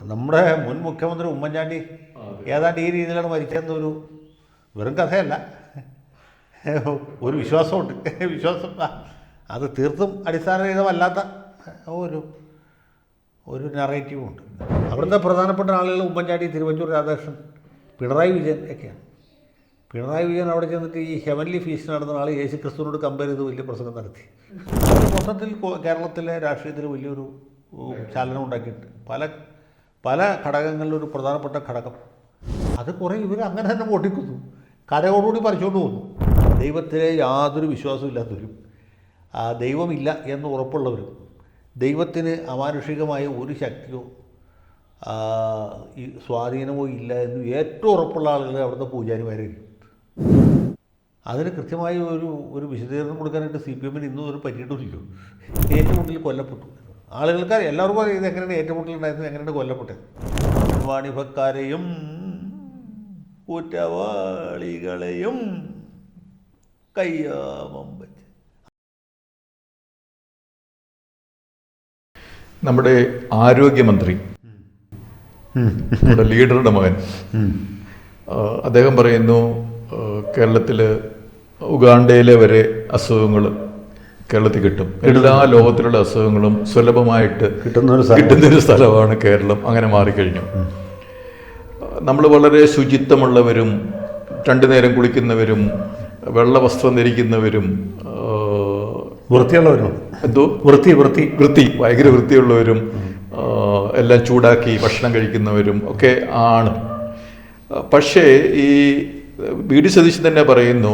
നമ്മുടെ മുൻ മുഖ്യമന്ത്രി ഉമ്മൻചാണ്ടി ഏതാണ്ട് ഈ രീതിയിലാണ് മരിച്ചെന്നൊരു വെറും കഥയല്ല, ഒരു വിശ്വാസമുണ്ട്. വിശ്വാസം അത് തീർത്തും അടിസ്ഥാനരഹിതമല്ലാത്ത ഒരു നറേറ്റീവുണ്ട്. അവിടുത്തെ പ്രധാനപ്പെട്ട ആളുകൾ ഉമ്മൻചാണ്ടി, തിരുവഞ്ചൂർ രാധാകൃഷ്ണൻ, പിണറായി വിജയൻ ഒക്കെയാണ്. പിണറായി വിജയൻ അവിടെ ചെന്നിട്ട് ഈ ഹെവൻലി ഫീസ്റ്റ് നടന്ന ആൾ യേശു ക്രിസ്തുവിനോട് കമ്പയർ ചെയ്ത് വലിയ പ്രസംഗം നടത്തി. മൊത്തത്തിൽ കേരളത്തിലെ രാഷ്ട്രീയത്തിൽ വലിയൊരു ചലനം ഉണ്ടാക്കിയിട്ടുണ്ട്. പല ഘടകങ്ങളിലൊരു പ്രധാനപ്പെട്ട ഘടകം അത് കുറേ ഇവർ അങ്ങനെ തന്നെ പൊട്ടിക്കുന്നു, കരയോടുകൂടി പറിച്ചുകൊണ്ട് പോകുന്നു. ദൈവത്തിലെ യാതൊരു വിശ്വാസവും ഇല്ലാത്തവരും, ദൈവമില്ല എന്ന് ഉറപ്പുള്ളവരും, ദൈവത്തിന് അമാനുഷികമായ ഒരു ശക്തിയോ ഈ സ്വാധീനമോ ഇല്ല എന്ന് ഏറ്റവും ഉറപ്പുള്ള ആളുകൾ അവിടുത്തെ പൂജാരിമാരായിരിക്കും. അതിന് കൃത്യമായി ഒരു വിശദീകരണം കൊടുക്കാനായിട്ട് CPM ഇന്നും ഒരു പറ്റിയിട്ടില്ലല്ലോ. ഏറ്റുമുട്ടലിൽ കൊല്ലപ്പെട്ടു ആളുകൾക്ക് എല്ലാവർക്കും അറിയാം ഇത് എങ്ങനെയാണ് ഏറ്റുമുട്ടലുണ്ടായിരുന്നു, എങ്ങനെയാണ് കൊല്ലപ്പെട്ടത്. വാണിഭക്കാരെയും കുറ്റവാളികളെയും കയ്യാമം വെച്ച്. നമ്മുടെ ആരോഗ്യമന്ത്രി, നമ്മുടെ ലീഡറുടെ മകൻ, അദ്ദേഹം പറയുന്നു കേരളത്തിൽ ഉഗാണ്ടയിലെ വരെ അസുഖങ്ങൾ കേരളത്തിൽ കിട്ടും, എല്ലാ ലോകത്തിലുള്ള അസുഖങ്ങളും സുലഭമായിട്ട് കിട്ടുന്നൊരു സ്ഥലമാണ് കേരളം. അങ്ങനെ മാറിക്കഴിഞ്ഞു. നമ്മൾ വളരെ ശുചിത്വമുള്ളവരും, രണ്ടു നേരം കുളിക്കുന്നവരും, വെള്ള വസ്ത്രം ധരിക്കുന്നവരും, വൃത്തിയുള്ളവരും, വൃത്തി ഭയങ്കര വൃത്തിയുള്ളവരും, എല്ലാം ചൂടാക്കി ഭക്ഷണം കഴിക്കുന്നവരും ഒക്കെ ആണ്. പക്ഷേ ഈ BD സതീശൻ തന്നെ പറയുന്നു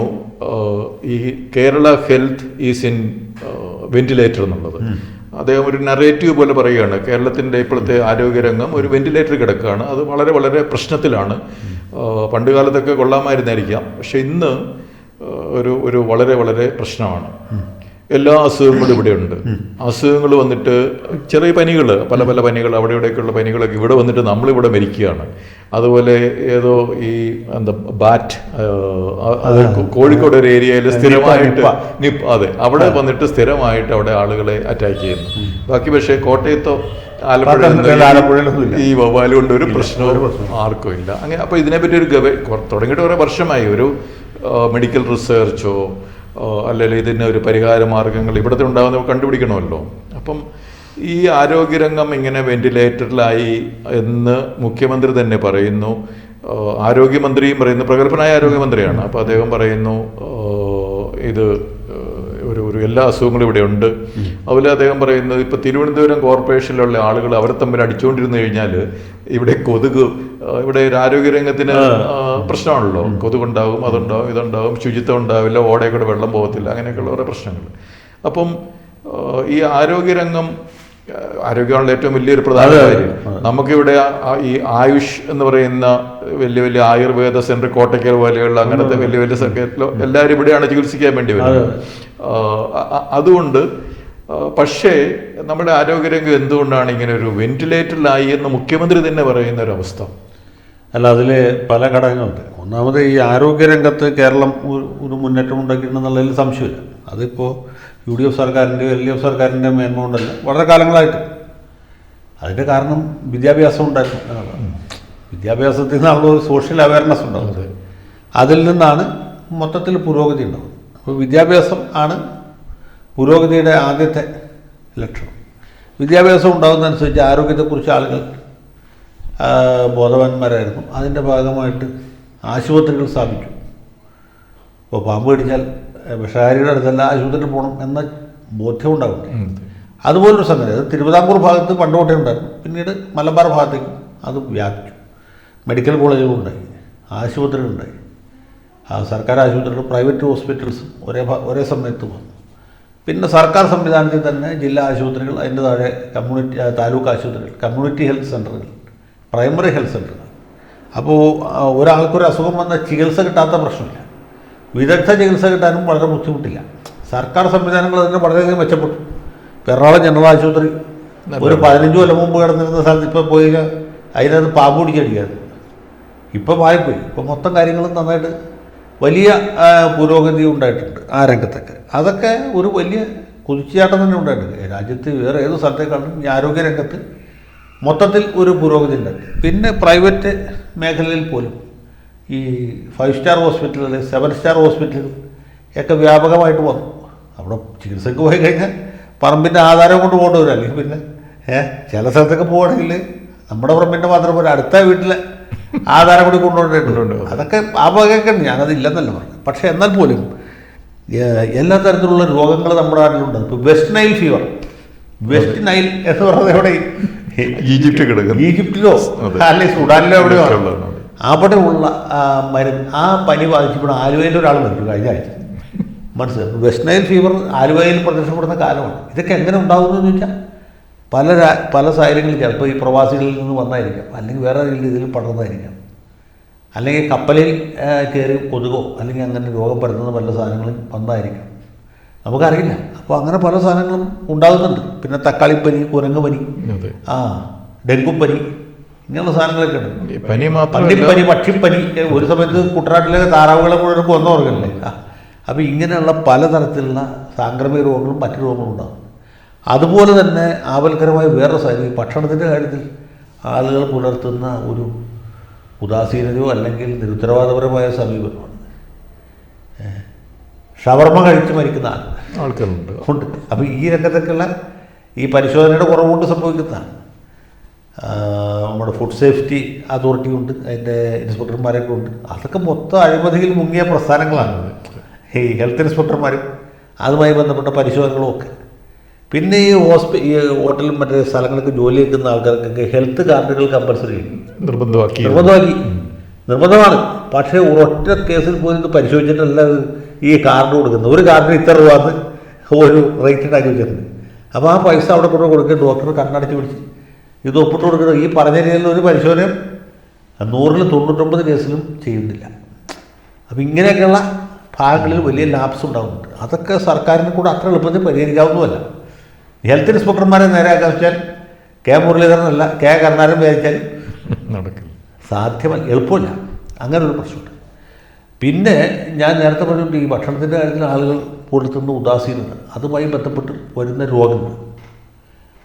ഈ Kerala health is in ventilator എന്നുള്ളത്. അദ്ദേഹം ഒരു നറേറ്റീവ് പോലെ പറയുകയാണ്, കേരളത്തിൻ്റെ ഇപ്പോഴത്തെ ആരോഗ്യരംഗം ഒരു വെന്റിലേറ്റർ കിടക്കുകയാണ്, അത് വളരെ വളരെ പ്രശ്നത്തിലാണ്. പണ്ട് കാലത്തൊക്കെ കൊള്ളാമായിരുന്നായിരിക്കാം, പക്ഷെ ഇന്ന് ഒരു വളരെ വളരെ പ്രശ്നമാണ്. എല്ലാ അസുഖങ്ങളും ഇവിടെയുണ്ട്. അസുഖങ്ങൾ വന്നിട്ട് ചെറിയ പനികൾ, പല പനികൾ, അവിടെ ഇവിടെയൊക്കെയുള്ള പനികളൊക്കെ ഇവിടെ വന്നിട്ട് നമ്മളിവിടെ മരിക്കുകയാണ്. അതുപോലെ ഏതോ ഈ ബാറ്റ്, അത് കോഴിക്കോട് ഒരു ഏരിയയിൽ സ്ഥിരമായിട്ട് അതെ, അവിടെ വന്നിട്ട് സ്ഥിരമായിട്ട് അവിടെ ആളുകളെ അറ്റാക്ക് ചെയ്യുന്നു. ബാക്കി പക്ഷേ കോട്ടയത്തോ ആലപ്പുഴയിലൊന്നും ഈ വവ്വാല് കൊണ്ട് ഒരു പ്രശ്നവും ആർക്കും ഇല്ല. അങ്ങനെ അപ്പോൾ ഇതിനെപ്പറ്റി തുടങ്ങിയിട്ട് കുറേ വർഷമായി ഒരു മെഡിക്കൽ റിസർച്ചോ അല്ലെങ്കിൽ ഇതിന് ഒരു പരിഹാര മാർഗങ്ങൾ ഇവിടുത്തെ ഉണ്ടാകുന്ന കണ്ടുപിടിക്കണമല്ലോ. അപ്പം ഈ ആരോഗ്യരംഗം ഇങ്ങനെ വെന്റിലേറ്ററിലായി എന്ന് മുഖ്യമന്ത്രി തന്നെ പറയുന്നു. ആരോഗ്യമന്ത്രിയും പറയുന്നു, പ്രഗത്ഭനായ ആരോഗ്യമന്ത്രിയാണ്. അപ്പോൾ അദ്ദേഹം പറയുന്നു ഇത് ഒരു എല്ലാ അസുഖങ്ങളും ഇവിടെ ഉണ്ട്. അതുപോലെ അദ്ദേഹം പറയുന്നത് ഇപ്പോൾ തിരുവനന്തപുരം കോർപ്പറേഷനിലുള്ള ആളുകൾ അവരെ തമ്മിൽ അടിച്ചുകൊണ്ടിരുന്നു കഴിഞ്ഞാൽ ഇവിടെ ഇവിടെ ഒരു ആരോഗ്യരംഗത്തിന് പ്രശ്നമാണല്ലോ. കൊതുകുണ്ടാകും, അതുണ്ടാകും, ഇതുണ്ടാകും, ശുചിത്വം ഉണ്ടാവില്ല, ഓടയിൽ കൂടെ വെള്ളം പോകത്തില്ല, അങ്ങനെയൊക്കെയുള്ള കുറേ പ്രശ്നങ്ങൾ. അപ്പം ഈ ആരോഗ്യമാണല്ലോ ഏറ്റവും വലിയൊരു പ്രധാന കാര്യം. നമുക്കിവിടെ ഈ ആയുഷ് എന്ന് പറയുന്ന വലിയ ആയുർവേദ സെന്റർ, കോട്ടയ്ക്കൽ പോലെയുള്ള അങ്ങനത്തെ വലിയ സെക്രട്ടറിലോ എല്ലാവരും ഇവിടെയാണ് ചികിത്സിക്കാൻ വേണ്ടി വരുന്നത്. അതുകൊണ്ട് പക്ഷേ നമ്മുടെ ആരോഗ്യരംഗം എന്തുകൊണ്ടാണ് ഇങ്ങനെ ഒരു വെന്റിലേറ്ററിലായി എന്ന് മുഖ്യമന്ത്രി തന്നെ പറയുന്ന ഒരവസ്ഥ? അല്ല, അതിൽ പല ഘടകങ്ങളുണ്ട്. ഒന്നാമത് ഈ ആരോഗ്യരംഗത്ത് കേരളം ഒരു മുന്നേറ്റം ഉണ്ടാക്കിയിട്ടുണ്ടെന്നുള്ളതിൽ സംശയമില്ല. അതിപ്പോൾ UDF സർക്കാരിൻ്റെയോ LDF സർക്കാരിൻ്റെ മേന്മ കൊണ്ടല്ല, വളരെ കാലങ്ങളായിട്ട്. അതിൻ്റെ കാരണം വിദ്യാഭ്യാസം ഉണ്ടായിരുന്നു എന്നുള്ളതാണ്. വിദ്യാഭ്യാസത്തിൽ നിന്നുള്ള ഒരു സോഷ്യൽ അവയർനെസ് ഉണ്ടാകുന്നത്, അതിൽ നിന്നാണ് മൊത്തത്തിൽ പുരോഗതി ഉണ്ടാകുന്നത്. അപ്പോൾ വിദ്യാഭ്യാസം ആണ് പുരോഗതിയുടെ ആദ്യത്തെ ലക്ഷണം. വിദ്യാഭ്യാസം ഉണ്ടാകുന്നതനുസരിച്ച് ആരോഗ്യത്തെക്കുറിച്ച് ആളുകൾ ബോധവാന്മാരായിരുന്നു. അതിൻ്റെ ഭാഗമായിട്ട് ആശുപത്രികൾ സ്ഥാപിച്ചു. ഇപ്പോൾ പാമ്പ് കടിച്ചാൽ വിഷകാരിയുടെ അടുത്തല്ല ആശുപത്രിയിൽ പോകണം എന്ന ബോധ്യം ഉണ്ടാകും. അതുപോലൊരു സംഗതി അത് തിരുവിതാംകൂർ ഭാഗത്ത് പണ്ടുതൊട്ടേ ഉണ്ടായിരുന്നു. പിന്നീട് മലബാർ ഭാഗത്തേക്ക് അത് വ്യാപിച്ചു. മെഡിക്കൽ കോളേജുകളുണ്ടായി, ആശുപത്രികളുണ്ടായി, സർക്കാർ ആശുപത്രികൾ, പ്രൈവറ്റ് ഹോസ്പിറ്റൽസ് ഒരേ സമയത്ത് വന്നു. പിന്നെ സർക്കാർ സംവിധാനത്തിൽ തന്നെ ജില്ലാ ആശുപത്രികൾ, അതിൻ്റെ താഴെ താലൂക്ക് ആശുപത്രികൾ, കമ്മ്യൂണിറ്റി ഹെൽത്ത് സെൻ്ററുകൾ, പ്രൈമറി ഹെൽത്ത് സെൻ്ററുകൾ. അപ്പോൾ ഒരാൾക്കൊരു അസുഖം വന്ന ചികിത്സ കിട്ടാത്ത പ്രശ്നമില്ല, വിദഗ്ധ ചികിത്സ കിട്ടാനും വളരെ ബുദ്ധിമുട്ടില്ല. സർക്കാർ സംവിധാനങ്ങൾ അതിന് വളരെയധികം മെച്ചപ്പെട്ടു. എറണാകുളം ജനറൽ ആശുപത്രി ഒരു 15 കൊല്ലം മുമ്പ് കിടന്നിരുന്ന സ്ഥലത്ത് ഇപ്പോൾ പോയി അതിനകത്ത് പാമ്പ് പിടിച്ചടിക്കായിരുന്നു. ഇപ്പം മാറിപ്പോയി. ഇപ്പം മൊത്തം കാര്യങ്ങളും നന്നായിട്ട് വലിയ പുരോഗതി ഉണ്ടായിട്ടുണ്ട് ആ രംഗത്തൊക്കെ. അതൊക്കെ ഒരു വലിയ കുതിച്ചുചാട്ടം തന്നെ ഉണ്ടായിട്ടുണ്ട്. രാജ്യത്ത് വേറെ ഏത് സ്ഥലത്തേക്കാളും ഈ ആരോഗ്യരംഗത്ത് മൊത്തത്തിൽ ഒരു പുരോഗതി ഉണ്ട്. പിന്നെ പ്രൈവറ്റ് മേഖലയിൽ പോലും ഈ 5 സ്റ്റാർ ഹോസ്പിറ്റൽ അല്ലെങ്കിൽ 7 സ്റ്റാർ ഹോസ്പിറ്റലുകൾ ഒക്കെ വ്യാപകമായിട്ട് വന്നു. അവിടെ ചികിത്സയ്ക്ക് പോയി കഴിഞ്ഞാൽ പറമ്പിൻ്റെ ആധാരം കൊണ്ട് പോകേണ്ടി വരും. അല്ലെങ്കിൽ പിന്നെ ചില സ്ഥലത്തൊക്കെ പോവുകയാണെങ്കിൽ നമ്മുടെ പറമ്പിൻ്റെ മാത്രം പോലെ അടുത്ത വീട്ടിലെ ആധാരം കൂടി കൊണ്ടുപോയിട്ടുണ്ട്. അതൊക്കെ ആ വകയൊക്കെ ഉണ്ട്, ഞാനത് ഇല്ലെന്നല്ല പറഞ്ഞു. പക്ഷേ എന്നാൽ പോലും എല്ലാ തരത്തിലുള്ള രോഗങ്ങൾ നമ്മുടെ നാട്ടിലുണ്ട്. ഇപ്പോൾ west Nile fever, west Nile എന്ന് പറയുന്നത് എവിടെ? ഈജിപ്തിലോ അല്ലെങ്കിൽ സുഡാനിലോ എവിടെയോ അവിടെയുള്ള മരുന്ന് ആ പനി ബാധിച്ചപ്പോൾ ആലുവയിൽ ഒരാൾ മരിച്ചു കഴിഞ്ഞ ആഴ്ച. മനസ്സിലായി? വെസ്റ്റ് നൈൽ ഫീവർ ആലുവയിൽ പ്രത്യക്ഷപ്പെടുന്ന കാലമാണ്. ഇതൊക്കെ എങ്ങനെ ഉണ്ടാകുന്നതെന്ന് ചോദിച്ചാൽ പല സാഹചര്യങ്ങളിൽ ചിലപ്പോൾ ഈ പ്രവാസികളിൽ നിന്ന് വന്നായിരിക്കാം, അല്ലെങ്കിൽ വേറെ രീതിയിൽ പടർന്നതായിരിക്കാം, അല്ലെങ്കിൽ കപ്പലിൽ കയറി കൊതുകോ അല്ലെങ്കിൽ അങ്ങനെ രോഗം പരത്തുന്ന പല സാധനങ്ങളും വന്നായിരിക്കാം, നമുക്കറിയില്ല. അപ്പോൾ അങ്ങനെ പല സാധനങ്ങളും ഉണ്ടാകുന്നുണ്ട്. പിന്നെ തക്കാളിപ്പനി, കുരങ്ങ് പനി, ഡെങ്കുപ്പനി, ഇങ്ങനെയുള്ള സാധനങ്ങളൊക്കെ ഉണ്ട്. പന്നിപ്പനി, പക്ഷിപ്പനി, ഒരു സമയത്ത് കുട്ടനാട്ടിലെ താറാവുകളെ മുഴുവൻ കൊന്നവർക്കല്ലേ. അപ്പോൾ ഇങ്ങനെയുള്ള പലതരത്തിലുള്ള സാംക്രമിക രോഗങ്ങളും മറ്റു രോഗങ്ങളും ഉണ്ടാകും. അതുപോലെ തന്നെ ആപൽക്കരമായ വേറെ സാഹചര്യം ഭക്ഷണത്തിൻ്റെ കാര്യത്തിൽ ആളുകൾ പുലർത്തുന്ന ഒരു ഉദാസീനതയോ അല്ലെങ്കിൽ നിരുത്തരവാദപരമായ സമീപനമാണ്. ഷവർമ കഴിച്ച് മരിക്കുന്ന ആൾക്കാരുണ്ട്. അപ്പോൾ ഈ രംഗത്തൊക്കെയുള്ള ഈ പരിശോധനയുടെ കുറവുകൊണ്ട് സംഭവിക്കുന്നതാണ്. നമ്മുടെ ഫുഡ് സേഫ്റ്റി അതോറിറ്റി ഉണ്ട്, അതിൻ്റെ ഇൻസ്പെക്ടർമാരൊക്കെ ഉണ്ട്. അതൊക്കെ മൊത്തം അഴിമതിയിൽ മുങ്ങിയ പ്രസ്ഥാനങ്ങളാണ് ഈ ഹെൽത്ത് ഇൻസ്പെക്ടർമാരും അതുമായി ബന്ധപ്പെട്ട പരിശോധനകളും ഒക്കെ. പിന്നെ ഈ ഹോട്ടലും മറ്റേ സ്ഥലങ്ങൾക്ക് ജോലി വെക്കുന്ന ആൾക്കാർക്കൊക്കെ ഹെൽത്ത് കാർഡുകൾ കമ്പൽസറി നിർബന്ധമാണ്. പക്ഷേ ഒരൊറ്റ കേസിൽ പോലും ഇത് പരിശോധിച്ചിട്ടല്ല ഈ കാർഡ് കൊടുക്കുന്നത്. ഒരു കാർഡിന് ഇത്ര രൂപ ഒരു റേറ്റ് ഉണ്ടാക്കി വെച്ചിട്ടുണ്ട്. അപ്പോൾ ആ പൈസ അവിടെ കൊണ്ട് കൊടുക്കുക, ഡോക്ടർ കണ്ണടച്ച് പിടിച്ച് ഇത് ഒപ്പിട്ട് കൊടുക്കുന്നത്. ഈ പറഞ്ഞ രീതിയിൽ ഒരു പരിശോധനയും 100-ൽ 99 കേസിലും ചെയ്യുന്നില്ല. അപ്പോൾ ഇങ്ങനെയൊക്കെയുള്ള ഭാഗങ്ങളിൽ വലിയ ലാപ്സ് ഉണ്ടാകുന്നുണ്ട്. അതൊക്കെ സർക്കാരിന് കൂടെ അത്ര എളുപ്പത്തിൽ പരിഹരിക്കാവുന്നതല്ല. ഹെൽത്ത് ഇൻസ്പെക്ടർമാരെ നേരെയാക്കാൻ വെച്ചാൽ കെ മുരളീധരനല്ല കെ കരുണാകരൻ വിചാരിച്ചാൽ നടക്കില്ല, സാധ്യമല്ല, എളുപ്പമില്ല. അങ്ങനെ ഒരു പ്രശ്നമുണ്ട്. പിന്നെ ഞാൻ നേരത്തെ പറഞ്ഞിട്ടുണ്ട്, ഈ ഭക്ഷണത്തിൻ്റെ കാര്യത്തിൽ ആളുകൾ പുലർത്തുന്ന ഉദാസീനത, അതുമായി ബന്ധപ്പെട്ട് വരുന്ന രോഗങ്ങൾ.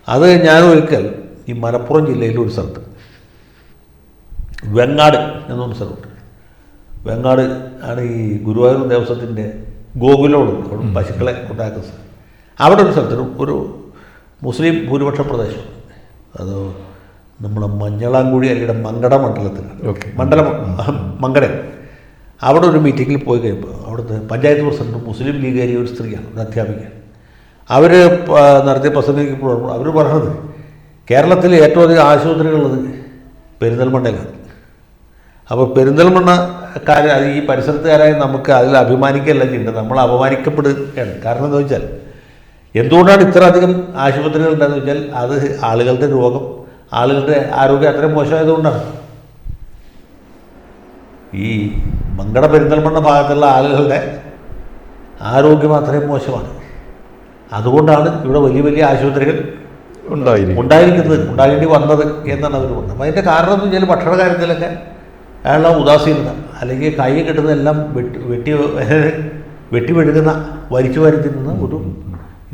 അത് ഞാൻ ഒരിക്കൽ ഈ മലപ്പുറം ജില്ലയിലെ ഒരു സ്ഥലത്ത് വെങ്ങാട് എന്നൊരു സ്ഥലമുണ്ട്. വെങ്ങാട് ആണ് ഈ ഗുരുവായൂർ ദേവസ്വത്തിൻ്റെ ഗോകുലമുള്ളത്, അവിടെ പശുക്കളെ ഉണ്ടാക്കുന്ന സ്ഥലം. അവിടെ ഒരു സ്ഥലത്തിന് ഒരു മുസ്ലിം ഭൂരിപക്ഷ പ്രദേശമാണ്. അത് നമ്മുടെ മഞ്ഞളാംകുഴി അല്ലിയുടെ മങ്കട മണ്ഡലത്തിലാണ്, മങ്കട. അവിടെ ഒരു മീറ്റിങ്ങിൽ പോയി കഴിയുമ്പോൾ അവിടുത്തെ പഞ്ചായത്ത് പ്രസിഡന്റ് മുസ്ലിം ലീഗേരിയ ഒരു സ്ത്രീയാണ്, ഒരു അധ്യാപിക. അവർ നടത്തിയ പ്രസംഗിക്കുമ്പോൾ അവർ പറഞ്ഞത് കേരളത്തിൽ ഏറ്റവും അധികം ആശുപത്രികളുള്ളത് പെരിന്തൽമണ്ണയിലാണ്. അപ്പോൾ പെരിന്തൽമണ്ണക്കാർ, അത് ഈ പരിസരത്തുകാരായി നമുക്ക് അതിൽ അഭിമാനിക്കുകയല്ല ചെയ്യേണ്ടത്, നമ്മൾ അപമാനിക്കപ്പെടുകയാണ്. കാരണം എന്താ വെച്ചാൽ എന്തുകൊണ്ടാണ് ഇത്ര അധികം ആശുപത്രികൾ ഉണ്ടെന്ന് വെച്ചാൽ അത് ആളുകളുടെ രോഗം, ആളുകളുടെ ആരോഗ്യം അത്രയും മോശമായതുകൊണ്ടാണ്. ഈ മങ്കട പെരിന്തൽമണ്ണ ഭാഗത്തുള്ള ആളുകളുടെ ആരോഗ്യം അത്രയും മോശമാണ്. അതുകൊണ്ടാണ് ഇവിടെ വലിയ വലിയ ആശുപത്രികൾ ഉണ്ടാകേണ്ടി വന്നത് എന്നാണ് അവർ പറഞ്ഞത്. അപ്പോൾ അതിൻ്റെ കാരണം എന്ന് വെച്ചാൽ ഭക്ഷണ കാര്യത്തിലൊക്കെ അയാളുടെ ഉദാസീനത, അല്ലെങ്കിൽ കൈ കിട്ടുന്നതെല്ലാം വെട്ടി വെടുക്കുന്ന വലിച്ചു വാരി തിന്നുന്ന ഒരു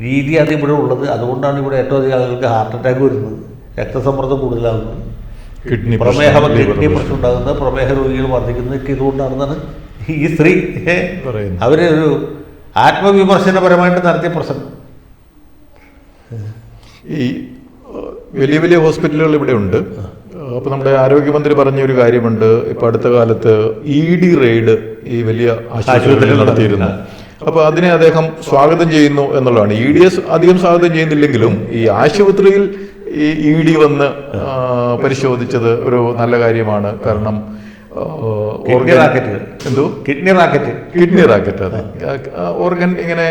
രീതിയാണ് ഇവിടെ ഉള്ളത്. അതുകൊണ്ടാണ് ഇവിടെ ഏറ്റവും അധികം ആളുകൾക്ക് ഹാർട്ട് അറ്റാക്ക് വരുന്നത്, രക്തസമ്മർദ്ദം കൂടുതലാകുന്നത്, കിഡ്നി പ്രശ്നം ഉണ്ടാകുന്നത്, പ്രമേഹ രോഗികൾ വർദ്ധിക്കുന്നതൊക്കെ ഇതുകൊണ്ടാണെന്നാണ് ഈ സ്ത്രീ അവർ ഒരു ആത്മവിമർശനപരമായിട്ട് നടത്തിയ പ്രസംഗം. ഈ വലിയ വലിയ ഹോസ്പിറ്റലുകൾ ഇവിടെ ഉണ്ട്. അപ്പോൾ നമ്മുടെ ആരോഗ്യമന്ത്രി പറഞ്ഞ ഒരു കാര്യമുണ്ട്, ഇപ്പോൾ അടുത്ത കാലത്ത് ED റെയ്ഡ് ഈ വലിയ ആശുപത്രികളിൽ നടത്തിയിരുന്നു. അപ്പോൾ അതിനെ അദ്ദേഹം സ്വാഗതം ചെയ്യുന്നു എന്നുള്ളതാണ്. EDS അധികം സ്വാഗതം ചെയ്യുന്നില്ലെങ്കിലും ഈ ആശുപത്രിയിൽ ഈ ED വന്ന് പരിശോധിച്ചത് ഒരു നല്ല കാര്യമാണ്. കാരണം കിഡ്നി റാക്കറ്റ് അതെ, ഓർഗൻ ഇങ്ങനെ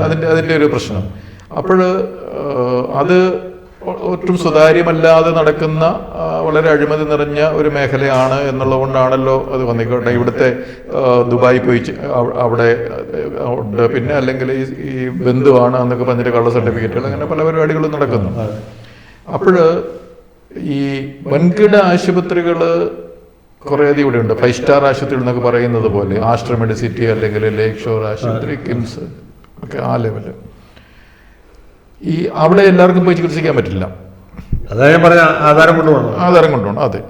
അതിൻ്റെ ഒരു പ്രശ്നം. അപ്പോൾ അത് ഒട്ടും സുതാര്യമല്ലാതെ നടക്കുന്ന വളരെ അഴിമതി നിറഞ്ഞ ഒരു മേഖലയാണ് എന്നുള്ളതുകൊണ്ടാണല്ലോ അത് വന്നിക്കോട്ടെ. ഇവിടുത്തെ ദുബായി പോയി അവിടെ ഉണ്ട്, പിന്നെ അല്ലെങ്കിൽ ഈ ബന്ധുവാണ് എന്നൊക്കെ പറഞ്ഞിട്ട് കള്ള സർട്ടിഫിക്കറ്റുകൾ, അങ്ങനെ പല പരിപാടികളും നടക്കുന്നു. അപ്പോൾ ഈ വൻകിട ആശുപത്രികൾ കുറേയധികം ഇവിടെ ഉണ്ട്. 5 സ്റ്റാർ ആശുപത്രികൾ എന്നൊക്കെ പറയുന്നത് പോലെ ആസ്ട്ര മെഡിസിറ്റി അല്ലെങ്കിൽ ലേക്ക് ഷോർ ആശുപത്രി, കിംസ് ഒക്കെ ആ ലെവല്. ഈ അവിടെ എല്ലാവർക്കും പോയി ചികിത്സിക്കാൻ പറ്റില്ല. അതാ ഞാൻ പറഞ്ഞ ആധാരം കൊണ്ടുപോകണം. ആധാരം കൊണ്ടുപോകണം, അതെ.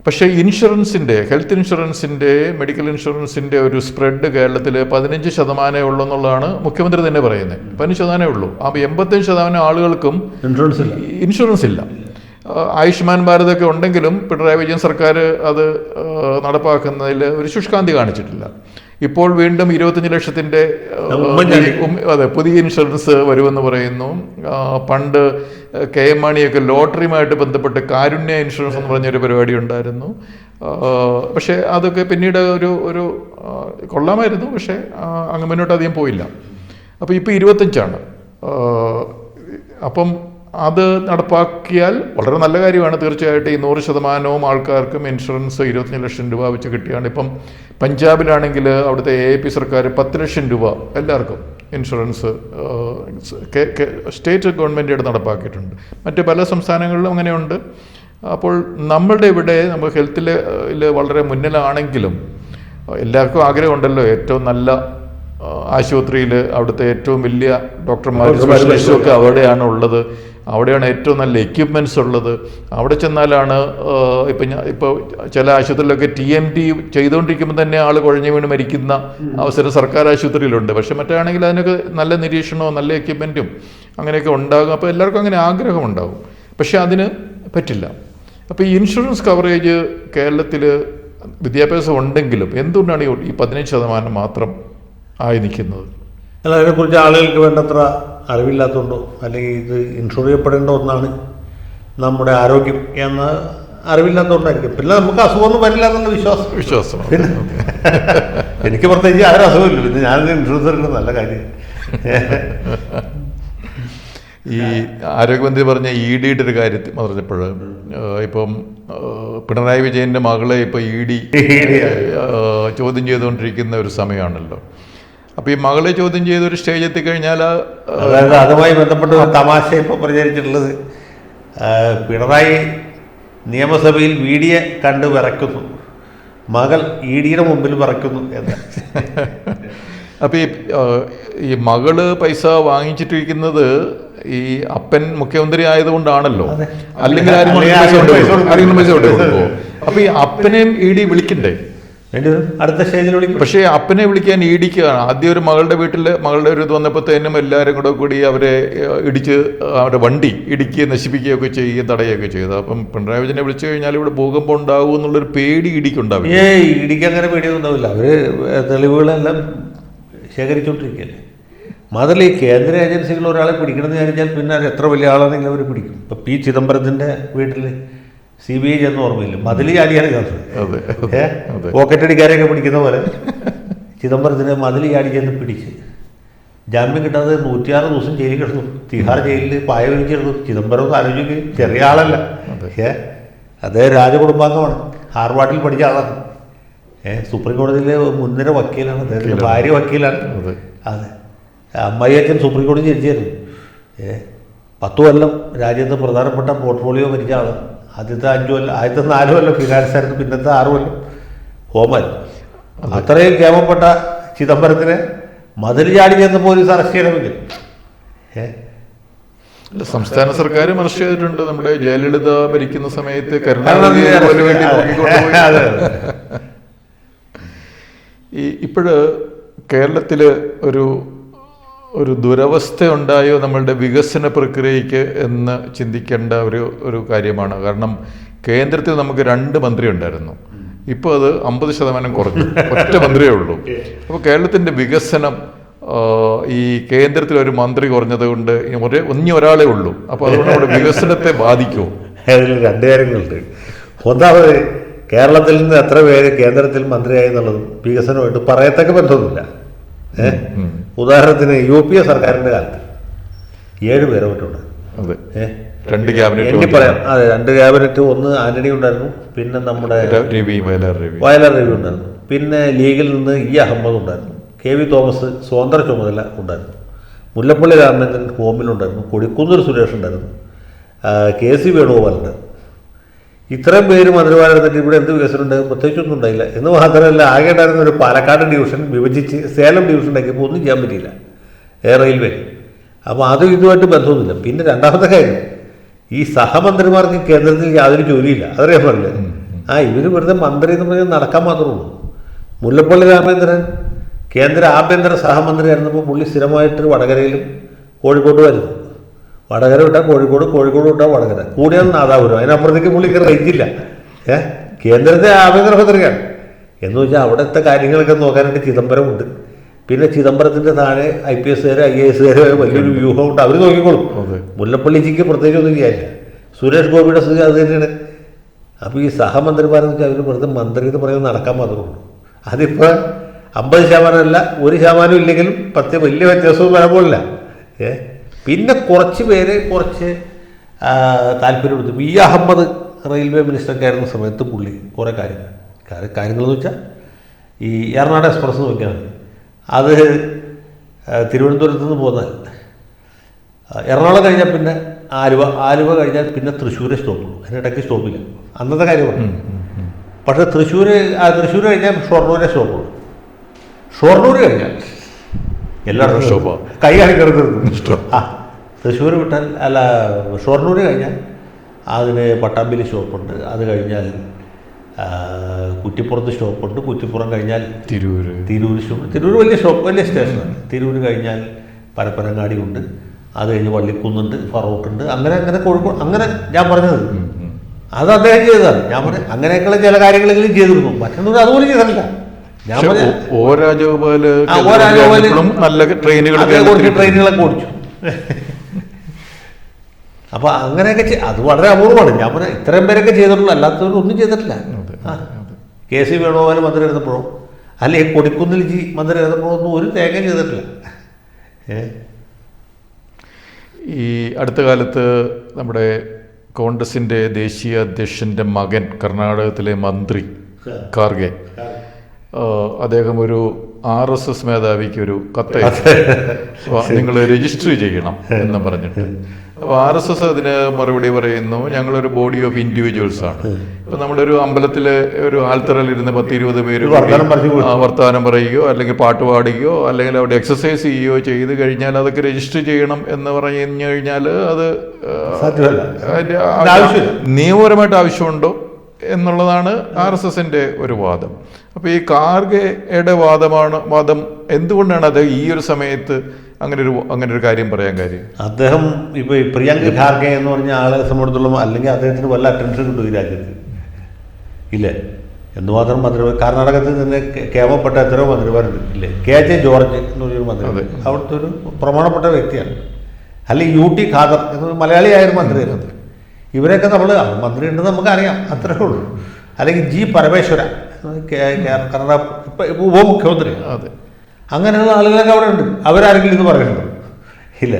പക്ഷേ ഇൻഷുറൻസിൻ്റെ, ഹെൽത്ത് ഇൻഷുറൻസിൻ്റെ, മെഡിക്കൽ ഇൻഷുറൻസിൻ്റെ ഒരു സ്പ്രെഡ് കേരളത്തിൽ 15% ഉള്ളൂ എന്നുള്ളതാണ് മുഖ്യമന്ത്രി തന്നെ പറയുന്നത്. 15% ഉള്ളൂ. അപ്പോൾ 85% ആളുകൾക്കും ഇൻഷുറൻസ് ഇല്ല. ആയുഷ്മാൻ ഭാരതൊക്കെ ഉണ്ടെങ്കിലും പിണറായി വിജയൻ സർക്കാർ അത് നടപ്പാക്കുന്നതിൽ ഒരു ശുഷ്കാന്തി കാണിച്ചിട്ടില്ല. ഇപ്പോൾ വീണ്ടും 25 ലക്ഷത്തിൻ്റെ അതെ പുതിയ ഇൻഷുറൻസ് വരുമെന്ന് പറയുന്നു. പണ്ട് KM മാണിയൊക്കെ ലോട്ടറിയുമായിട്ട് ബന്ധപ്പെട്ട് കാരുണ്യ ഇൻഷുറൻസ് എന്ന് പറഞ്ഞൊരു പരിപാടി ഉണ്ടായിരുന്നു. പക്ഷേ അതൊക്കെ പിന്നീട് ഒരു കൊള്ളാമായിരുന്നു, പക്ഷേ അങ്ങ് മുന്നോട്ട് അധികം പോയില്ല. അപ്പോൾ ഇപ്പോൾ 25ആണ്. അപ്പം അത് നടപ്പാക്കിയാൽ വളരെ നല്ല കാര്യമാണ്. തീർച്ചയായിട്ടും ഈ 100% ആൾക്കാർക്കും ഇൻഷുറൻസ് 25 ലക്ഷം രൂപ വെച്ച് കിട്ടിയാണ്. ഇപ്പം പഞ്ചാബിലാണെങ്കിൽ അവിടുത്തെ AAP സർക്കാർ 10 ലക്ഷം രൂപ എല്ലാവർക്കും ഇൻഷുറൻസ് സ്റ്റേറ്റ് ഗവൺമെൻറ് നടപ്പാക്കിയിട്ടുണ്ട്. മറ്റ് പല സംസ്ഥാനങ്ങളിലും അങ്ങനെയുണ്ട്. അപ്പോൾ നമ്മളുടെ ഇവിടെ നമ്മൾ ഹെൽത്തിൽ വളരെ മുന്നിലാണെങ്കിലും എല്ലാവർക്കും ആഗ്രഹമുണ്ടല്ലോ ഏറ്റവും നല്ല ആശുപത്രിയിൽ അവിടുത്തെ ഏറ്റവും വലിയ ഡോക്ടർമാരും സ്പെഷ്യലിസ്റ്റും ഒക്കെ അവിടെയാണ് ഉള്ളത്. അവിടെയാണ് ഏറ്റവും നല്ല എക്യുപ്മെൻറ്റ്സ് ഉള്ളത്. അവിടെ ചെന്നാലാണ് ഇപ്പോൾ ചില ആശുപത്രിയിലൊക്കെ TMT ചെയ്തുകൊണ്ടിരിക്കുമ്പോൾ തന്നെ ആൾ കുഴഞ്ഞു വീണ് മരിക്കുന്ന അവസരം സർക്കാർ ആശുപത്രിയിലുണ്ട്. പക്ഷെ മറ്റാണെങ്കിൽ അതിനൊക്കെ നല്ല നിരീക്ഷണവും നല്ല എക്യുപ്മെൻറ്റും അങ്ങനെയൊക്കെ ഉണ്ടാകും. അപ്പോൾ എല്ലാവർക്കും അങ്ങനെ ആഗ്രഹമുണ്ടാകും. പക്ഷെ അതിന് പറ്റില്ല. അപ്പോൾ ഈ ഇൻഷുറൻസ് കവറേജ് കേരളത്തിൽ വിദ്യാഭ്യാസം ഉണ്ടെങ്കിലും എന്തുകൊണ്ടാണ് ഈ 15% മാത്രം ആയി നിൽക്കുന്നത്? അല്ല, അതിനെക്കുറിച്ച് ആളുകൾക്ക് വേണ്ടത്ര അറിവില്ലാത്തതുകൊണ്ടോ അല്ലെങ്കിൽ ഇത് ഇൻഷുർ ചെയ്യപ്പെടേണ്ട ഒന്നാണ് നമ്മുടെ ആരോഗ്യം എന്ന് അറിവില്ലാത്തതുകൊണ്ടായിരിക്കും. പിന്നെ നമുക്ക് അസുഖമൊന്നും വരില്ല എന്നുള്ള വിശ്വാസം. പിന്നെ എനിക്ക് പ്രത്യേകിച്ച് ആരും അസുഖമില്ല. പിന്നെ ഞാനിത് ഇൻഷുറൻസ് എടുക്കുന്നത് നല്ല കാര്യം. ഈ ആരോഗ്യമന്ത്രി പറഞ്ഞ ED ഒരു കാര്യത്തിൽ പറഞ്ഞപ്പോൾ ഇപ്പം പിണറായി വിജയൻ്റെ മകളെ ഇപ്പോൾ ED ചോദ്യം ചെയ്തുകൊണ്ടിരിക്കുന്ന ഒരു സമയമാണല്ലോ. അപ്പോൾ ഈ മകളെ ചോദ്യം ചെയ്തൊരു സ്റ്റേജ് എത്തിക്കഴിഞ്ഞാൽ അതായത് അതുമായി ബന്ധപ്പെട്ട ഒരു തമാശ ഇപ്പോൾ പ്രചരിച്ചിട്ടുള്ളത്, പിണറായി നിയമസഭയിൽ VD കണ്ട് വിറയ്ക്കുന്നു, മകൾ EDയുടെ മുമ്പിൽ വിറയ്ക്കുന്നു എന്ന്. അപ്പോൾ ഈ മകള് പൈസ വാങ്ങിച്ചിട്ടിരിക്കുന്നത് ഈ അപ്പൻ മുഖ്യമന്ത്രി ആയതുകൊണ്ടാണല്ലോ. അല്ലെങ്കിൽ ആരെങ്കിലും പൈസ കൊടുക്കുമോ? അപ്പൊ ഈ അപ്പനെയും ED വിളിക്കണ്ടേ? അടുത്ത സ്റ്റേജിൽ വിളിക്കും. പക്ഷേ അപ്പനെ വിളിക്കാൻ EDക്ക് ആദ്യം ഒരു മകളുടെ വീട്ടിൽ മകളുടെ ഒരു ഇത് വന്നപ്പോഴത്തേനും എല്ലാവരും കൂടി അവരെ ഇടിച്ച് അവരുടെ വണ്ടി ഇടിക്കുകയും നശിപ്പിക്കുകയൊക്കെ ചെയ്യുകയും തടയുകയൊക്കെ ചെയ്തു. അപ്പം പിണറായി വിജയനെ വിളിച്ചു കഴിഞ്ഞാൽ ഇവിടെ ഭൂകമ്പം ഉണ്ടാവും എന്നുള്ളൊരു പേടി EDക്ക് ഉണ്ടാവും. EDക്ക് അങ്ങനെ പേടിയൊന്നും ഉണ്ടാവില്ല. അവര് തെളിവുകളെല്ലാം ശേഖരിച്ചുകൊണ്ടിരിക്കുകയല്ലേ. മാത്രമല്ല ഈ കേന്ദ്ര ഏജൻസികൾ ഒരാളെ പിടിക്കണമെന്ന് വിചാരിച്ചാൽ പിന്നെ അത് എത്ര വലിയ ആളാണെങ്കിലും അവർ പിടിക്കും. ഇപ്പം P. ചിദംബരത്തിൻ്റെ വീട്ടിൽ CBI ചെന്ന് ഓർമ്മയില്ല, മതിൽ ചാടിയാണ് കേട്ടത്. പോക്കറ്റടിക്കാരെയൊക്കെ പിടിക്കുന്ന പോലെ ചിദംബരത്തിനെ മതിൽ ചാടി ചെന്ന് പിടിച്ച് ജാമ്യം കിട്ടാതെ 106 ദിവസം ജയിലിൽ കിടന്നു. തിഹാർ ജയിലിൽ പായ വിരിച്ചിരുന്നു. ചിദംബരം ആലോചിക്ക്, ചെറിയ ആളല്ല. അദ്ദേഹം രാജകുടുംബാംഗമാണ്, ഹാർവാർഡിൽ പഠിച്ച ആളാണ്. സുപ്രീം കോടതിയിലെ മുൻനിര വക്കീലാണ്, അദ്ദേഹത്തിൻ്റെ ഭാര്യ വക്കീലാണ്. അതെ, അമ്മായി അച്ഛൻ സുപ്രീം കോടതി ജഡ്ജിയായിരുന്നു. 10 കൊല്ലം രാജ്യത്ത് പ്രധാനപ്പെട്ട പോർട്ട്ഫോളിയോ ഭരിച്ച ആളാണ്. ആദ്യത്തെ 5 കൊല്ലം, ആദ്യത്തെ 4 കൊല്ലം ഫിനാൻസ് ആയിരുന്നു, പിന്നത്തെ 6 കൊല്ലം ഹോമായിരുന്നു. അത്രയും കേമപ്പെട്ട ചിദംബരത്തിനെ മതിൽ ചാടി ചെന്ന് പോലീസ് അറസ്റ്റ് ചെയ്യണമെങ്കിൽ സംസ്ഥാന സർക്കാരും അറസ്റ്റ് ചെയ്തിട്ടുണ്ട്. നമ്മുടെ ജയലളിത ഭരിക്കുന്ന സമയത്ത് ഇപ്പോഴ് കേരളത്തിൽ ഒരു ദുരവസ്ഥ ഉണ്ടായോ നമ്മളുടെ വികസന പ്രക്രിയയ്ക്ക് എന്ന് ചിന്തിക്കേണ്ട ഒരു കാര്യമാണ്. കാരണം കേന്ദ്രത്തിൽ നമുക്ക് 2 മന്ത്രി ഉണ്ടായിരുന്നു, ഇപ്പോൾ അത് 50% കുറഞ്ഞു, ഒറ്റ മന്ത്രിയേ ഉള്ളൂ. അപ്പോൾ കേരളത്തിൻ്റെ വികസനം ഈ കേന്ദ്രത്തിൽ ഒരു മന്ത്രി കുറഞ്ഞത് കൊണ്ട് ഒരാളേ ഉള്ളൂ. അപ്പോൾ അതുകൊണ്ട് നമ്മുടെ വികസനത്തെ ബാധിക്കുമോ? അതിൽ 2 കാര്യങ്ങളുണ്ട്. ഒന്നാമത് കേരളത്തിൽ നിന്ന് എത്ര പേര് കേന്ദ്രത്തിൽ മന്ത്രിയായി എന്നുള്ളതും വികസനമായിട്ട് പറയത്തക്ക ബന്ധമൊന്നുമില്ല. ഉദാഹരണത്തിന് UPA സർക്കാരിൻ്റെ കാലത്ത് 7 പേരെ പറ്റുണ്ട്. എനിക്ക് പറയാം, അതെ, 2 ക്യാബിനറ്റ്. ഒന്ന് ആന്റണി ഉണ്ടായിരുന്നു, പിന്നെ നമ്മുടെ വയലാർ രവി ഉണ്ടായിരുന്നു, പിന്നെ ലീഗിൽ നിന്ന് E. അഹമ്മദ് ഉണ്ടായിരുന്നു, KV തോമസ് സ്വതന്ത്ര ചുമതല ഉണ്ടായിരുന്നു, മുല്ലപ്പള്ളി രാമചന്ദ്രൻ ഹോമിലുണ്ടായിരുന്നു, കൊടിക്കുന്നിൽ സുരേഷ് ഉണ്ടായിരുന്നു, KC വേണുഗോപാൽ ഉണ്ടായിരുന്നു. ഇത്രയും പേര് മന്ത്രിമാരെടുത്തിട്ട് ഇവിടെ എന്ത് വികസനം ഉണ്ടാകും? പ്രത്യേകിച്ചൊന്നും ഉണ്ടായില്ല. എന്ന് മാത്രമല്ല, ആകെ ഉണ്ടായിരുന്ന ഒരു പാലക്കാട് ഡിവിഷൻ വിഭജിച്ച് സേലം ഡിവിഷൻ ഉണ്ടാക്കിയപ്പോൾ ഒന്നും ചെയ്യാൻ പറ്റിയില്ല റെയിൽവേ. അപ്പോൾ അത് ഇതുമായിട്ട് ബന്ധമൊന്നുമില്ല. പിന്നെ രണ്ടാമത്തെ കാര്യം, ഈ സഹമന്ത്രിമാർക്ക് കേന്ദ്രത്തിൽ യാതൊരു ജോലിയില്ല, അതറിയാൻ പറഞ്ഞില്ലേ. ഇവർ വെറുതെ മന്ത്രി എന്ന് പറഞ്ഞാൽ നടക്കാൻ മാത്രമേ ഉള്ളൂ. മുല്ലപ്പള്ളി രാമചന്ദ്രൻ കേന്ദ്ര ആഭ്യന്തര സഹമന്ത്രിയായിരുന്നപ്പോൾ പുള്ളി സ്ഥിരമായിട്ട് വടകരയിലും കോഴിക്കോട് വരുന്നു. വടകര വിട്ടാൽ കോഴിക്കോട്, കോഴിക്കോട് വിട്ടാൽ വടകര, കൂടിയാൽ നാദാപുരം. അതിനപ്പുറത്തേക്ക് പുള്ളിക്ക് റേഞ്ചില്ല. കേന്ദ്രത്തെ ആഭ്യന്തര മന്ത്രിയാണ് എന്ന് വെച്ചാൽ അവിടുത്തെ കാര്യങ്ങളൊക്കെ നോക്കാനായിട്ട് ചിദംബരമുണ്ട്. പിന്നെ ചിദംബരത്തിൻ്റെ താഴെ IPS IAS വലിയൊരു വ്യൂഹമുണ്ട്, അവർ നോക്കിക്കോളും. മുല്ലപ്പള്ളിജിക്ക് പ്രത്യേകിച്ച് ഒന്നും ചെയ്യാനില്ല. സുരേഷ് ഗോപിയുടെ സ്ഥിതി അത് തന്നെയാണ്. അപ്പോൾ ഈ സഹമന്ത്രിമാരെന്ന് വെച്ചാൽ അവർ വെറുതെ മന്ത്രി എന്ന് പറയുന്നത് നടക്കാൻ മാത്രമേ ഉള്ളൂ. അതിപ്പോൾ 50% അല്ല, 1% ഇല്ലെങ്കിലും വലിയ വ്യത്യാസവും വരാൻ പോലില്ല. പിന്നെ കുറച്ച് പേര് കുറച്ച് താല്പര്യമെടുത്തു. വി അഹമ്മദ് റെയിൽവേ മിനിസ്റ്ററൊക്കെ ആയിരുന്ന സമയത്ത് പുള്ളി കുറേ കാര്യങ്ങളെന്ന് വെച്ചാൽ ഈ എറണാട് എക്സ്പ്രസ് നോക്കിയാൽ മതി. അത് തിരുവനന്തപുരത്ത് നിന്ന് പോന്നാൽ എറണാകുളം കഴിഞ്ഞാൽ പിന്നെ ആലുവ കഴിഞ്ഞാൽ പിന്നെ തൃശ്ശൂരെ സ്റ്റോപ്പുള്ളൂ, അതിനിടയ്ക്ക് സ്റ്റോപ്പില്ല. അന്നത്തെ കാര്യമാണ്. പക്ഷേ തൃശ്ശൂർ കഴിഞ്ഞാൽ ഷൊർണൂരെ സ്റ്റോപ്പുള്ളൂ. ഷൊർണൂർ കഴിഞ്ഞാൽ എല്ലായിടത്തും സ്റ്റോപ്പാണ്, കൈ കാണിക്കരുത്. തൃശ്ശൂർ വിട്ടാൽ ഷൊർണൂർ കഴിഞ്ഞാൽ അതിന് പട്ടാമ്പിയിൽ സ്റ്റോപ്പുണ്ട്. അത് കഴിഞ്ഞാൽ കുറ്റിപ്പുറത്ത് സ്റ്റോപ്പുണ്ട്. കുറ്റിപ്പുറം കഴിഞ്ഞാൽ തിരൂർ സ്റ്റോപ്പ്. തിരൂർ വലിയ സ്റ്റേഷനാണ്. തിരൂർ കഴിഞ്ഞാൽ പരപ്പനങ്ങാടി ഉണ്ട്. അത് കഴിഞ്ഞ് വള്ളിക്കുന്നുണ്ട്, ഫറോക്കുണ്ട്. അങ്ങനെ കോഴിക്കോട്. അങ്ങനെ ഞാൻ പറഞ്ഞത് അത് അദ്ദേഹം ചെയ്തതാണ്. ഞാൻ പറഞ്ഞു അങ്ങനെയൊക്കെയുള്ള ചില കാര്യങ്ങളെങ്കിലും ചെയ്തിരുന്നു. മറ്റൊന്നും അതുപോലെ ചെയ്തിട്ടില്ല. ഞാൻ നല്ല ട്രെയിനുകളൊക്കെ ഓടിച്ചു. അപ്പോൾ അങ്ങനെയൊക്കെ അത് വളരെ അപൂർവമാണ്. ഞാൻ പറഞ്ഞ ഇത്രയും പേരൊക്കെ ചെയ്തിട്ടുള്ളൂ, അല്ലാത്തവർ ഒന്നും ചെയ്തിട്ടില്ല. KC വേണുഗോപാൽ മന്ത്രി എടുത്തപ്പോഴോ അല്ലെങ്കിൽ കൊടിക്കുന്നിൽ മന്ത്രി എടുത്തപ്പോഴോ ഒന്നും ഒരു തേങ്ങ ചെയ്തിട്ടില്ല. ഈ അടുത്ത കാലത്ത് നമ്മുടെ കോൺഗ്രസിൻ്റെ ദേശീയ അധ്യക്ഷൻ്റെ മകൻ കർണാടകത്തിലെ മന്ത്രി ഖാർഗെ, അദ്ദേഹം ഒരു RSS മേധാവിക്ക് ഒരു കത്തയച്ചു, നിങ്ങൾ രജിസ്റ്റർ ചെയ്യണം എന്ന് പറഞ്ഞിട്ട്. അപ്പോൾ RSS അതിന് മറുപടി പറയുന്നു, ഞങ്ങളൊരു ബോഡി ഓഫ് ഇൻഡിവിജ്വൽസ് ആണ്. ഇപ്പം നമ്മളൊരു അമ്പലത്തിൽ ഒരു ആൽത്തറയിലിരുന്ന് 10-20 പേര് വർത്തമാനം പറയുകയോ അല്ലെങ്കിൽ പാട്ട് പാടുകയോ അല്ലെങ്കിൽ അവിടെ എക്സസൈസ് ചെയ്യുകയോ ചെയ്ത് കഴിഞ്ഞാൽ അതൊക്കെ രജിസ്റ്റർ ചെയ്യണം എന്ന് പറഞ്ഞു കഴിഞ്ഞാൽ അത് നിയമപരമായിട്ട് ആവശ്യമുണ്ടോ എന്നുള്ളതാണ് RSSൻ്റെ ഒരു വാദം. അപ്പോൾ ഈ ഖാർഗെയുടെ വാദം എന്തുകൊണ്ടാണ് അത് ഈ ഒരു സമയത്ത് അങ്ങനെ ഒരു കാര്യം പറയാൻ കാര്യം? അദ്ദേഹം ഇപ്പോൾ ഈ പ്രിയങ്ക് ഖാർഗെ എന്ന് പറഞ്ഞ ആളെ സംബന്ധിച്ചിടത്തോളം അല്ലെങ്കിൽ അദ്ദേഹത്തിന് വല്ല അറ്റൻഷൻ കിട്ടും ഈ രാജ്യത്ത് ഇല്ലേ? എന്തുമാത്രം മന്ത്രി, കർണാടകത്തിൽ തന്നെ കേമപ്പെട്ട എത്രയോ മന്ത്രിമാരുണ്ട് ഇല്ലേ? KJ ജോർജ് എന്ന് പറഞ്ഞൊരു മന്ത്രി, അവിടുത്തെ ഒരു പ്രമാണപ്പെട്ട വ്യക്തിയാണ്. അല്ലെങ്കിൽ UT ഖാദർ എന്നൊരു മലയാളിയായൊരു മന്ത്രിയായിരുന്നു. ഇവരൊക്കെ നമ്മൾ മന്ത്രി ഉണ്ടെന്ന് നമുക്കറിയാം, അത്രേ ഉള്ളൂ. അല്ലെങ്കിൽ G പരമേശ്വര കർണാടക ഉപമുഖ്യമന്ത്രിയാണ്. അതെ, അങ്ങനെയുള്ള ആളുകളൊക്കെ അവിടെ ഉണ്ട്. അവരാരെങ്കിലും ഇത് പറയുന്നുണ്ടോ? ഇല്ല.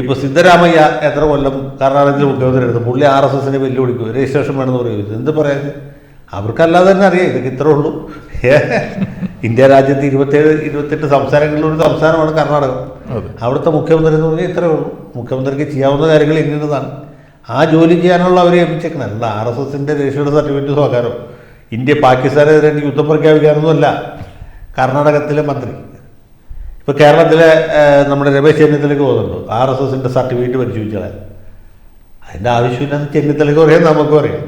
ഇപ്പോൾ സിദ്ധരാമയ്യ എത്ര കൊല്ലം കർണാടകത്തിൽ മുഖ്യമന്ത്രി എടുത്തു. പുള്ളി RSSനെ വെല്ലുവിളിക്കും, രജിസ്ട്രേഷൻ വേണമെന്ന് പറയുന്നത്. എന്ത് പറയാൻ? അവർക്കല്ലാതെ തന്നെ അറിയാം ഇതൊക്കെ ഇത്രേ ഉള്ളൂ. ഇന്ത്യ രാജ്യത്ത് 27-28 സംസ്ഥാനങ്ങളിലൊരു സംസ്ഥാനമാണ് കർണാടകം. അവിടുത്തെ മുഖ്യമന്ത്രി എന്ന് പറഞ്ഞാൽ ഇത്രേ ഉള്ളൂ. മുഖ്യമന്ത്രിക്ക് ചെയ്യാവുന്ന കാര്യങ്ങൾ ഇന്നതാണ്. ആ ജോലി ചെയ്യാനുള്ള അവരെ ഏൽപ്പിച്ചേക്കണം. അല്ല RSSൻ്റെ രജിസ്റ്റേർഡ് സർട്ടിഫിക്കറ്റ് നോക്കാനോ ഇന്ത്യ പാകിസ്ഥാനെതിരെ യുദ്ധം പ്രഖ്യാപിക്കാനൊന്നും അല്ല കർണാടകത്തിലെ മന്ത്രി. ഇപ്പോൾ കേരളത്തിലെ നമ്മുടെ രമേശ് ചെന്നിത്തലയ്ക്ക് പോകുന്നുണ്ടോ RSSൻ്റെ സർട്ടിഫിക്കറ്റ് പരിശോധിച്ചാൽ? അതിൻ്റെ ആവശ്യമില്ലെന്ന് ചെന്നിത്തലയ്ക്ക് പറയാം, നമുക്കും അറിയാം.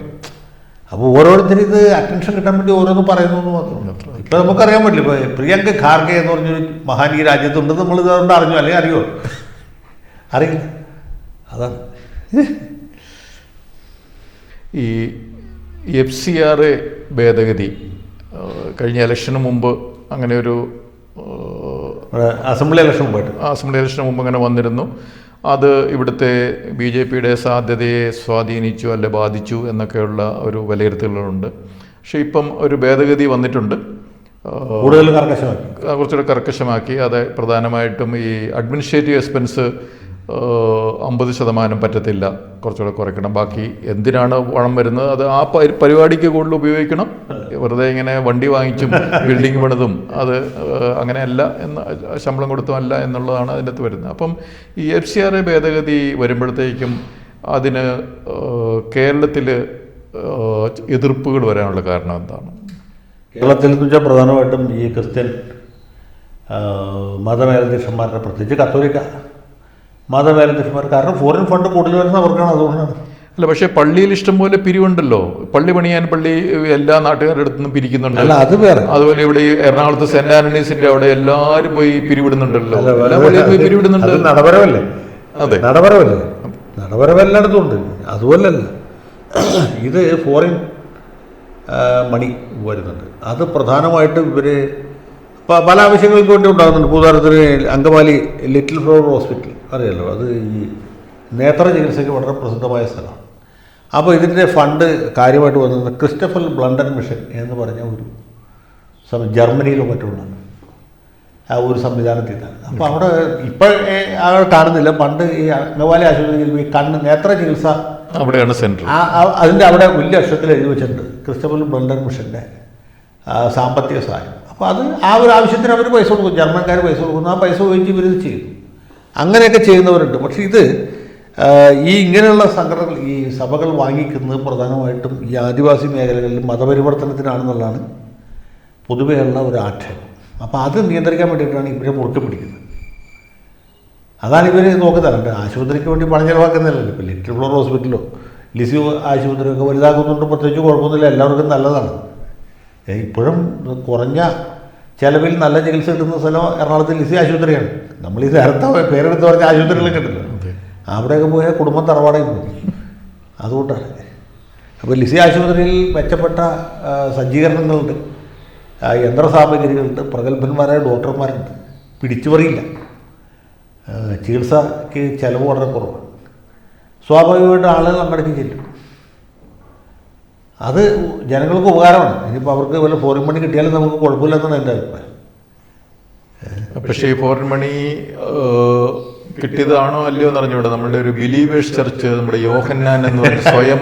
അപ്പോൾ ഓരോരുത്തരും ഇത് അറ്റൻഷൻ കിട്ടാൻ വേണ്ടി ഓരോന്നും പറയുന്നു എന്ന് മാത്രം. ഇപ്പോൾ നമുക്കറിയാൻ പറ്റില്ല. ഇപ്പോൾ പ്രിയങ്ക് ഖാർഗെ എന്ന് പറഞ്ഞൊരു മഹാൻ ഈ രാജ്യത്തുണ്ട്, നമ്മൾ ഇതുകൊണ്ട് അറിഞ്ഞു അല്ലെങ്കിൽ അറിയുമോ? അറിയില്ല. അതാണ് ഈ FCRA ഭേദഗതി കഴിഞ്ഞ ഇലക്ഷന് മുമ്പ് അങ്ങനെ ഒരു അസംബ്ലി ഇലക്ഷന് മുമ്പ് അങ്ങനെ വന്നിരുന്നു. അത് ഇവിടുത്തെ BJPയുടെ സാധ്യതയെ സ്വാധീനിച്ചു അല്ലെ ബാധിച്ചു എന്നൊക്കെയുള്ള ഒരു വിലയിരുത്തലുകളുണ്ട്. പക്ഷേ ഇപ്പം ഒരു ഭേദഗതി വന്നിട്ടുണ്ട്, കുറച്ചുകൂടെ കർക്കശമാക്കി. അത് പ്രധാനമായിട്ടും ഈ അഡ്മിനിസ്ട്രേറ്റീവ് എക്സ്പെൻസ് 50% പറ്റത്തില്ല, കുറച്ചുകൂടെ കുറയ്ക്കണം. ബാക്കി എന്തിനാണ് പണം വരുന്നത് അത് ആ പരിപാടിക്ക് കൂടുതൽ ഉപയോഗിക്കണം. വെറുതെ ഇങ്ങനെ വണ്ടി വാങ്ങിച്ചും ബിൽഡിംഗ് പണിതും അത് അങ്ങനെയല്ല, ശമ്പളം കൊടുത്തുമല്ല എന്നുള്ളതാണ് അതിൻ്റെ അകത്ത് വരുന്നത്. അപ്പം ഈ FCRA ഭേദഗതി വരുമ്പോഴത്തേക്കും അതിന് കേരളത്തിൽ എതിർപ്പുകൾ വരാനുള്ള കാരണം എന്താണ്? കേരളത്തിൽ എന്ന് വെച്ചാൽ പ്രധാനമായിട്ടും ഈ ക്രിസ്ത്യൻ മതമേലധ്യക്ഷന്മാരുടെ, പ്രത്യേകിച്ച് കത്തോലിക്ക മതമേലധ്യക്ഷന്മാർ, കാരണം ഫോറിൻ ഫണ്ട് കൂടുതൽ വരുന്ന അവർക്കാണ്. അതുകൊണ്ടാണ് അല്ല, പക്ഷേ പള്ളിയിൽ ഇഷ്ടം പോലെ പിരിവുണ്ടല്ലോ. പള്ളി പണിയാൻ പള്ളി എല്ലാ നാട്ടുകാരുടെ അടുത്തുനിന്നും പിരിക്കുന്നുണ്ട്. അല്ല, അത് വേറെ. അതുപോലെ ഇവിടെ ഈ എറണാകുളത്ത് സെന്റ് ആന്റണീസിന്റെ അവിടെ എല്ലാവരും പോയി പിരിവിടുന്നുണ്ടല്ലോ. എല്ലാ പള്ളിയും പോയി പിരിവിടുന്നുണ്ട്. നടപരമല്ലേ? അതെ, നടപരമല്ലേ? നടപരം എല്ലായിടത്തും ഉണ്ട്. അതുപോലല്ല, ഇത് ഫോറിൻ മണി വരുന്നുണ്ട്. അത് പ്രധാനമായിട്ടും ഇവർ പല ആവശ്യങ്ങൾക്ക് വേണ്ടി ഉണ്ടാകുന്നുണ്ട്. ഇപ്പോൾ ഉദാഹരണത്തിന് അങ്കമാലി ലിറ്റിൽ ഫ്ലവർ ഹോസ്പിറ്റൽ അറിയാലോ, അത് ഈ നേത്ര ചികിത്സയ്ക്ക് വളരെ പ്രസിദ്ധമായ സ്ഥലമാണ്. അപ്പോൾ ഇതിൻ്റെ ഫണ്ട് കാര്യമായിട്ട് വന്നത് ക്രിസ്റ്റഫർ ബ്ലണ്ടൻ മിഷൻ എന്ന് പറഞ്ഞ ഒരു ജർമ്മനിയിലോ മറ്റുള്ള ആ ഒരു സംവിധാനത്തിൽ നിന്നാണ്. അപ്പോൾ അവിടെ ഇപ്പോൾ ആൾ കാണുന്നില്ല. പണ്ട് ഈ അങ്കമാലി ആശുപത്രിയിൽ ഈ നേത്ര ചികിത്സ അവിടെയാണ് സെൻറ്റർ. അതിൻ്റെ അവിടെ വലിയ അക്ഷരത്തിൽ എഴുതി വെച്ചിട്ടുണ്ട് ക്രിസ്റ്റഫർ ബ്ലണ്ടൻ മിഷൻ്റെ സാമ്പത്തിക സഹായം. അപ്പോൾ അത് ആ ഒരു ആവശ്യത്തിന് അവർ പൈസ കൊടുക്കും, ജർമ്മൻകാർ പൈസ കൊടുക്കുന്നു. ആ പൈസ ഉപയോഗിച്ച് ഇവരിത് ചെയ്യുന്നു. അങ്ങനെയൊക്കെ ചെയ്യുന്നവരുണ്ട്. പക്ഷേ ഇത് ഈ ഇങ്ങനെയുള്ള സംഘടനകൾ, ഈ സഭകൾ വാങ്ങിക്കുന്നത് പ്രധാനമായിട്ടും ഈ ആദിവാസി മേഖലകളിൽ മതപരിവർത്തനത്തിനാണെന്നുള്ളതാണ് പൊതുവെയുള്ള ഒരു ആക്ഷേപം. അപ്പോൾ അത് നിയന്ത്രിക്കാൻ വേണ്ടിയിട്ടാണ് ഇവരെ മുറുക്കെ പിടിക്കുന്നത്. അതാണ് ഇവർ നോക്കുന്നത്. ആശുപത്രിക്ക് വേണ്ടി പണം ചിലവാക്കുന്നില്ലല്ലോ. ഇപ്പോൾ ലിറ്റിൽ ഫ്ലവർ ഹോസ്പിറ്റലോ ലിസി ആശുപത്രിയൊക്കെ വലുതാക്കുന്നുണ്ട്, പ്രത്യേകിച്ച് കുഴപ്പമൊന്നുമില്ല, എല്ലാവർക്കും നല്ലതാണ്. ഇപ്പോഴും കുറഞ്ഞ ചിലവിൽ നല്ല ചികിത്സ കിട്ടുന്ന സ്ഥലം എറണാകുളത്ത് ലിസി ആശുപത്രിയാണ്. നമ്മൾ ഈ നേരത്തെ പേരെടുത്ത് പറഞ്ഞ ആശുപത്രികളൊക്കെ ഉണ്ടല്ലോ, അവിടെയൊക്കെ പോയാൽ കുടുംബം തറവാടായി പോകും. അതുകൊണ്ടാണ്. അപ്പോൾ ലിസി ആശുപത്രിയിൽ മെച്ചപ്പെട്ട സജ്ജീകരണങ്ങളുണ്ട്, യന്ത്ര സാമഗ്രികളുണ്ട്, പ്രഗത്ഭന്മാരായ ഡോക്ടർമാരുണ്ട്. പിടിച്ചുപറിയില്ല. ചികിത്സയ്ക്ക് ചിലവ് വളരെ കുറവാണ്. സ്വാഭാവികമായിട്ട് ആളുകൾ അങ്ങടേക്ക് ചെല്ലും. അത് ജനങ്ങൾക്ക് ഉപകാരമാണ്. ഇനിയിപ്പോൾ അവർക്ക് വല്ല ഫോറിൻ മണി കിട്ടിയാലും നമുക്ക് കുഴപ്പമില്ലെന്നാണ് എൻ്റെ അഭിപ്രായം. പക്ഷേ ഈ ഫോറിൻ മണി കിട്ടിയതാണോ അല്ലയോ എന്ന് അറിഞ്ഞൂടെ. നമ്മുടെ ഒരു ബിലീവേഴ്സ് ചർച്ച്, നമ്മുടെ യോഹന്നാൻ എന്ന് പറഞ്ഞ സ്വയം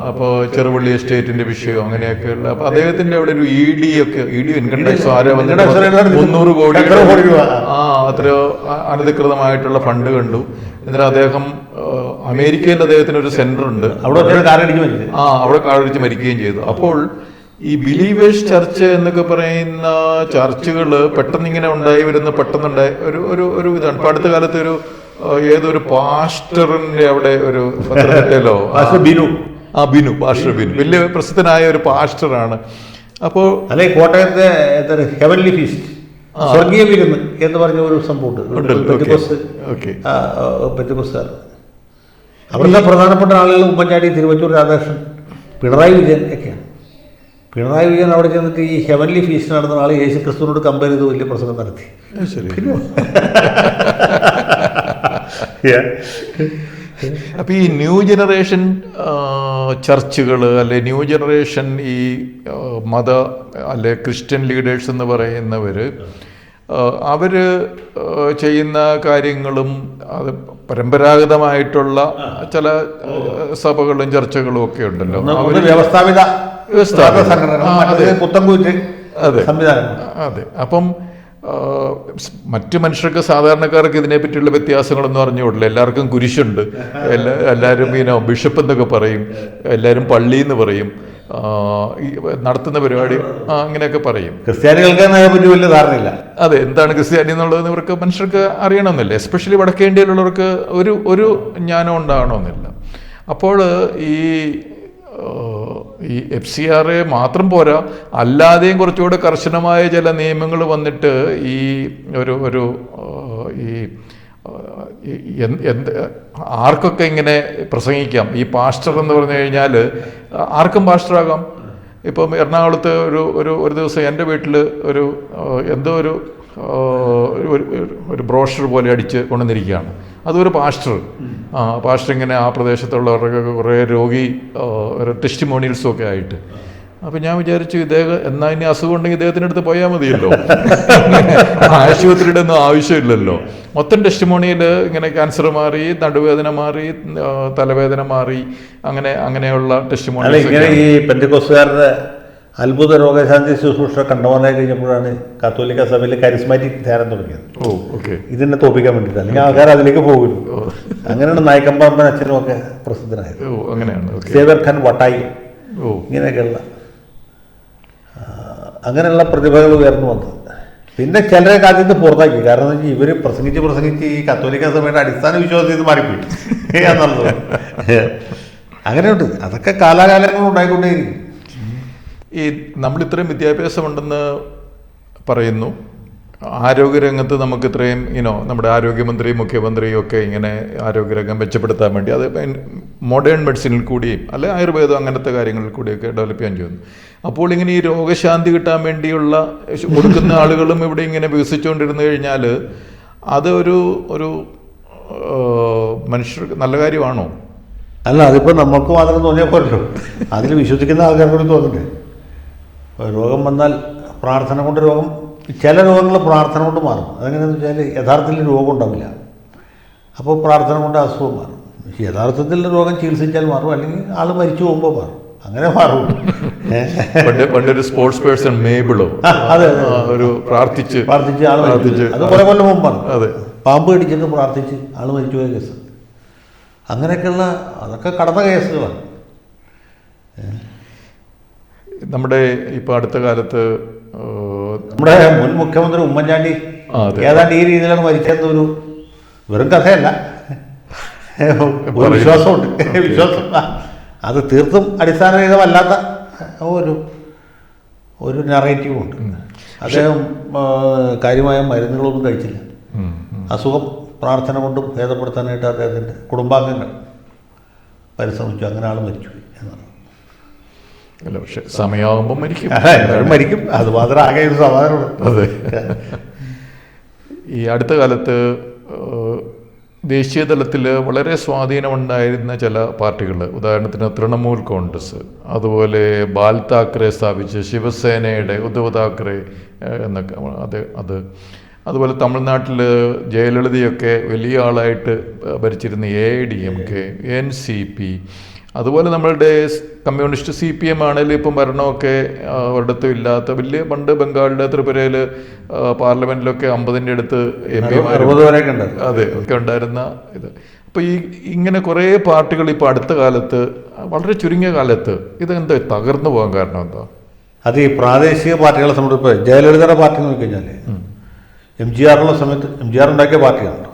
അപ്പോൾ ചെറുപള്ളി എസ്റ്റേറ്റിന്റെ വിഷയം അങ്ങനെയൊക്കെയുള്ള, അപ്പോൾ അദ്ദേഹത്തിന്റെ അവിടെ ഒരു ഇൻകം ടാക്സ് ആരോ 300 കോടി അത്രയോ അനധികൃതമായിട്ടുള്ള ഫണ്ട് കണ്ടു. എന്നിട്ട് അദ്ദേഹം അമേരിക്കയിൽ അദ്ദേഹത്തിന് ഒരു സെന്റർ ഉണ്ട്, അവിടെ കാറടിച്ച് മരിക്കുകയും ചെയ്തു. അപ്പോൾ ഈ ബിലീവേഴ്സ് ചർച്ച് എന്നൊക്കെ പറയുന്ന ചർച്ചുകൾ പെട്ടെന്ന് ഇങ്ങനെ ഉണ്ടായി വരുന്ന പെട്ടെന്നുണ്ടായി ഒരു ഇതാണ്. ഇപ്പൊ അടുത്ത കാലത്ത് ഏതൊരു പാസ്റ്ററിന്റെ അവിടെ ഒരു പത്തനംതിട്ടയിലോ ബിനു പാസ്റ്റർ ബിനു വലിയ പ്രസിദ്ധനായ ഒരു പാസ്റ്ററാണ്. അപ്പോൾ അല്ലെ കോട്ടയത്തെ ഹെവൻലി ഫീസ്റ്റ് സ്വർഗീയ വിരുന്ന് എന്ന് പറഞ്ഞ ഒരു സംഭവമുണ്ട്. അവിടുത്തെ പ്രധാനപ്പെട്ട ആളുകൾ ഉമ്മൻചാണ്ടി, തിരുവഞ്ചൂർ രാധാകൃഷ്ണൻ, പിണറായി വിജയൻ ഒക്കെയാണ്. പിണറായി വിജയൻ അവിടെ ചെന്നിട്ട് ഈ ഹെവൻലി ഫീസ്റ്റ് നടന്ന ആൾ യേശു ക്രിസ്തുവിനോട് കമ്പയർ ചെയ്ത് വലിയ പ്രസംഗം നടത്തി. അപ്പോൾ ഈ ന്യൂ ജനറേഷൻ ചർച്ചുകൾ അല്ലെ ന്യൂ ജനറേഷൻ ഈ മത അല്ലെ ക്രിസ്ത്യൻ ലീഡേഴ്സ് എന്ന് പറയുന്നവർ അവർ ചെയ്യുന്ന കാര്യങ്ങളും അത് പരമ്പരാഗതമായിട്ടുള്ള ചില സഭകളും ചർച്ചകളും ഒക്കെ ഉണ്ടല്ലോ. അതെ. അപ്പം മറ്റു മനുഷ്യർക്ക് സാധാരണക്കാർക്ക് ഇതിനെ പറ്റിയുള്ള വ്യത്യാസങ്ങളൊന്നും അറിഞ്ഞുകൂടില്ല. എല്ലാവർക്കും കുരിശുണ്ട്, എല്ലാവരും ബിഷപ്പ് എന്നൊക്കെ പറയും, എല്ലാവരും പള്ളി എന്ന് പറയും, നടത്തുന്ന പരിപാടി അങ്ങനെയൊക്കെ പറയും. ക്രിസ്ത്യാനികൾക്ക് അതിനെപ്പറ്റി വലിയ ധാരണയില്ല. അതെ, എന്താണ് ക്രിസ്ത്യാനി എന്നുള്ളത് ഇവർക്ക് മനുഷ്യർക്ക് അറിയണമെന്നില്ല. എസ്പെഷ്യലി വടക്കേ ഇന്ത്യയിലുള്ളവർക്ക് ഒരു ജ്ഞാനം ഉണ്ടാകണമെന്നില്ല. അപ്പോൾ ഈ FCRA മാത്രം പോരാ, അല്ലാതെയും കുറച്ചുകൂടെ കർശനമായ ചില നിയമങ്ങൾ വന്നിട്ട് ഈ ആർക്കൊക്കെ ഇങ്ങനെ പ്രസംഗിക്കാം. ഈ പാസ്റ്റർ എന്ന് പറഞ്ഞു കഴിഞ്ഞാൽ ആർക്കും പാസ്റ്ററാകാം. ഇപ്പം എറണാകുളത്ത് ഒരു ദിവസം എൻ്റെ വീട്ടിൽ ഒരു ബ്രോഷർ പോലെ അടിച്ച് കൊണ്ടുവന്നിരിക്കുകയാണ്. അതൊരു പാസ്റ്റർ ഇങ്ങനെ ആ പ്രദേശത്തുള്ളവർക്കൊക്കെ കുറേ ടെസ്റ്റിമോണിയൽസും ഒക്കെ ആയിട്ട്. അപ്പം ഞാൻ വിചാരിച്ചു, എന്നാൽ ഇനി അസുഖം ഉണ്ടെങ്കിൽ ഇദ്ദേഹത്തിൻ്റെ അടുത്ത് പോയാൽ മതിയല്ലോ, ആശുപത്രിയുടെ ഒന്നും ആവശ്യമില്ലല്ലോ. മൊത്തം ടെസ്റ്റിമോണിയൽ ഇങ്ങനെ ക്യാൻസർ മാറി, നടുവേദന മാറി, തലവേദന മാറി, അങ്ങനെയുള്ള ടെസ്റ്റിമോണിയൽ. ഈ പെന്തിക്കോസ്തുകാരുടെ അത്ഭുത രോഗശാന്തി ശുശ്രൂഷ കണ്ടുപോകാനായി കഴിഞ്ഞപ്പോഴാണ് കാത്തോലിക്ക സഭയിൽ കരിസ്മാറ്റിക് ധ്യാനം തുടങ്ങിയത്. ഇതിനെ തോപ്പിക്കാൻ വേണ്ടിയിട്ട്, അല്ലെങ്കിൽ ആൾക്കാർ അതിലേക്ക് പോകുന്നു. അങ്ങനെയാണ് നായക്കമ്പാമ്പൻ അച്ഛനും ഒക്കെ പ്രസിദ്ധനായത്. സേവർ ഖാൻ വട്ടായി, ഇങ്ങനെയൊക്കെയുള്ള അങ്ങനെയുള്ള പ്രതിഭകൾ ഉയർന്നു വന്നത്. പിന്നെ ചിലരെ കാലത്ത് പുറത്താക്കി. കാരണം എന്താ വെച്ചാൽ ഇവർ പ്രസംഗിച്ച് ഈ കത്തോലിക്ക സഭയുടെ അടിസ്ഥാന വിശ്വാസത്തിൽ നിന്ന് മാറിപ്പോയി എന്നുള്ളത്. അങ്ങനെയുണ്ട്. അതൊക്കെ കാലാകാലങ്ങൾ ഉണ്ടായിക്കൊണ്ടേയിരിക്കും. ഈ നമ്മൾ ഇത്രയും വിദ്യാഭ്യാസമുണ്ടെന്ന് പറയുന്നു, ആരോഗ്യരംഗത്ത് നമുക്ക് ഇത്രയും നമ്മുടെ ആരോഗ്യമന്ത്രിയും മുഖ്യമന്ത്രിയും ഒക്കെ ഇങ്ങനെ ആരോഗ്യരംഗം മെച്ചപ്പെടുത്താൻ വേണ്ടി അത് മോഡേൺ മെഡിസിനിൽ കൂടിയും അല്ലെ ആയുർവേദം അങ്ങനത്തെ കാര്യങ്ങളിൽ കൂടിയൊക്കെ ഡെവലപ്പ് ചെയ്യാൻ ചെയ്യുന്നു. അപ്പോൾ ഇങ്ങനെ ഈ രോഗശാന്തി കിട്ടാൻ വേണ്ടിയുള്ള കൊടുക്കുന്ന ആളുകളും ഇവിടെ ഇങ്ങനെ വികസിച്ചുകൊണ്ടിരുന്നു കഴിഞ്ഞാൽ അത് ഒരു മനുഷ്യർക്ക് നല്ല കാര്യമാണോ? അല്ല, അതിപ്പോൾ നമുക്ക് മാത്രം തോന്നിയാൽ പോരല്ലോ, അതിൽ വിശ്വസിക്കുന്ന ആൾക്കാർക്ക് കൂടി തോന്നണ്ടേ. രോഗം വന്നാൽ പ്രാർത്ഥന കൊണ്ട് രോഗം, ചില രോഗങ്ങൾ പ്രാർത്ഥന കൊണ്ട് മാറും. അതെങ്ങനെയാണെന്ന് വെച്ചാൽ യഥാർത്ഥത്തിൽ രോഗം ഉണ്ടാവില്ല, അപ്പോൾ പ്രാർത്ഥന കൊണ്ട് അസുഖം മാറും. യഥാർത്ഥത്തിൽ രോഗം ചികിത്സിച്ചാൽ മാറും, അല്ലെങ്കിൽ ആൾ മരിച്ചു പോകുമ്പോൾ മാറും. അങ്ങനെ മാറും. പണ്ടൊരു സ്പോർട്സ് പേഴ്സൺ മേബിളോ അതെ ഒരു പ്രാർത്ഥിച്ച് ആൾ മരിച്ചു. അത് കുറെ കൊല്ലം മുമ്പാണ്. അതെ, പാമ്പ് കടിച്ചിട്ട് പ്രാർത്ഥിച്ച് ആൾ മരിച്ചുപോയ കേസ്. അങ്ങനെയൊക്കെയുള്ള അതൊക്കെ കടന്ന കേസുകളാണ്. നമ്മുടെ ഇപ്പോൾ അടുത്ത കാലത്ത് നമ്മുടെ മുൻ മുഖ്യമന്ത്രി ഉമ്മൻചാണ്ടി ഏതാണ്ട് ഈ രീതിയിലാണ് മരിച്ചെന്നൊരു വെറും കഥയല്ല, ഒരു വിശ്വാസമുണ്ട്. വിശ്വാസം അത് തീർത്തും അടിസ്ഥാനരഹിതമല്ലാത്ത ഒരു നറേറ്റീവുണ്ട്. അദ്ദേഹം കാര്യമായ മരുന്നുകളൊന്നും കഴിച്ചില്ല. അസുഖം പ്രാർത്ഥന കൊണ്ടും ഭേദപ്പെടുത്താനായിട്ട് അദ്ദേഹത്തിൻ്റെ കുടുംബാംഗങ്ങൾ പരിശ്രമിച്ചു. അങ്ങനെ ആൾ മരിച്ചുപോയി എന്നാണ്. അല്ല, പക്ഷെ സമയമാകുമ്പോൾ മരിക്കും. അത് മാത്രം ആകെ ഒരു സമാധാനമുള്ളൂ. അതെ. ഈ അടുത്ത കാലത്ത് ദേശീയ തലത്തിൽ വളരെ സ്വാധീനമുണ്ടായിരുന്ന ചില പാർട്ടികൾ, ഉദാഹരണത്തിന് തൃണമൂൽ കോൺഗ്രസ്, അതുപോലെ ബാൽ താക്കറെ സ്ഥാപിച്ച ശിവസേനയുടെ ഉദ്ധവ് താക്കറെ എന്നൊക്കെ അതുപോലെ തമിഴ്നാട്ടിൽ ജയലളിതയൊക്കെ വലിയ ആളായിട്ട് ഭരിച്ചിരുന്ന AIDMK, NCP, അതുപോലെ നമ്മളുടെ കമ്മ്യൂണിസ്റ്റ് CPM ആണെങ്കിലും ഇപ്പം ഭരണമൊക്കെ ഒരിടത്തും ഇല്ലാത്ത വലിയ, പണ്ട് ബംഗാളിലെ ത്രിപുരയിൽ പാർലമെൻറ്റിലൊക്കെ 50-ന്റെ അടുത്ത് MP അതെ ഒക്കെ ഉണ്ടായിരുന്ന ഇത്. അപ്പോൾ ഇങ്ങനെ കുറേ പാർട്ടികൾ ഇപ്പോൾ അടുത്ത കാലത്ത്, വളരെ ചുരുങ്ങിയ കാലത്ത് ഇതെന്താ തകർന്നു പോകാൻ കാരണം എന്താ? അത് ഈ പ്രാദേശിക പാർട്ടികളെ സംബന്ധിച്ച് ജയലളിതയുടെ പാർട്ടി നോക്കിക്കഴിഞ്ഞാൽ MGR ഉള്ള സമയത്ത് MGR ഉണ്ടാക്കിയ പാർട്ടിയാണ്.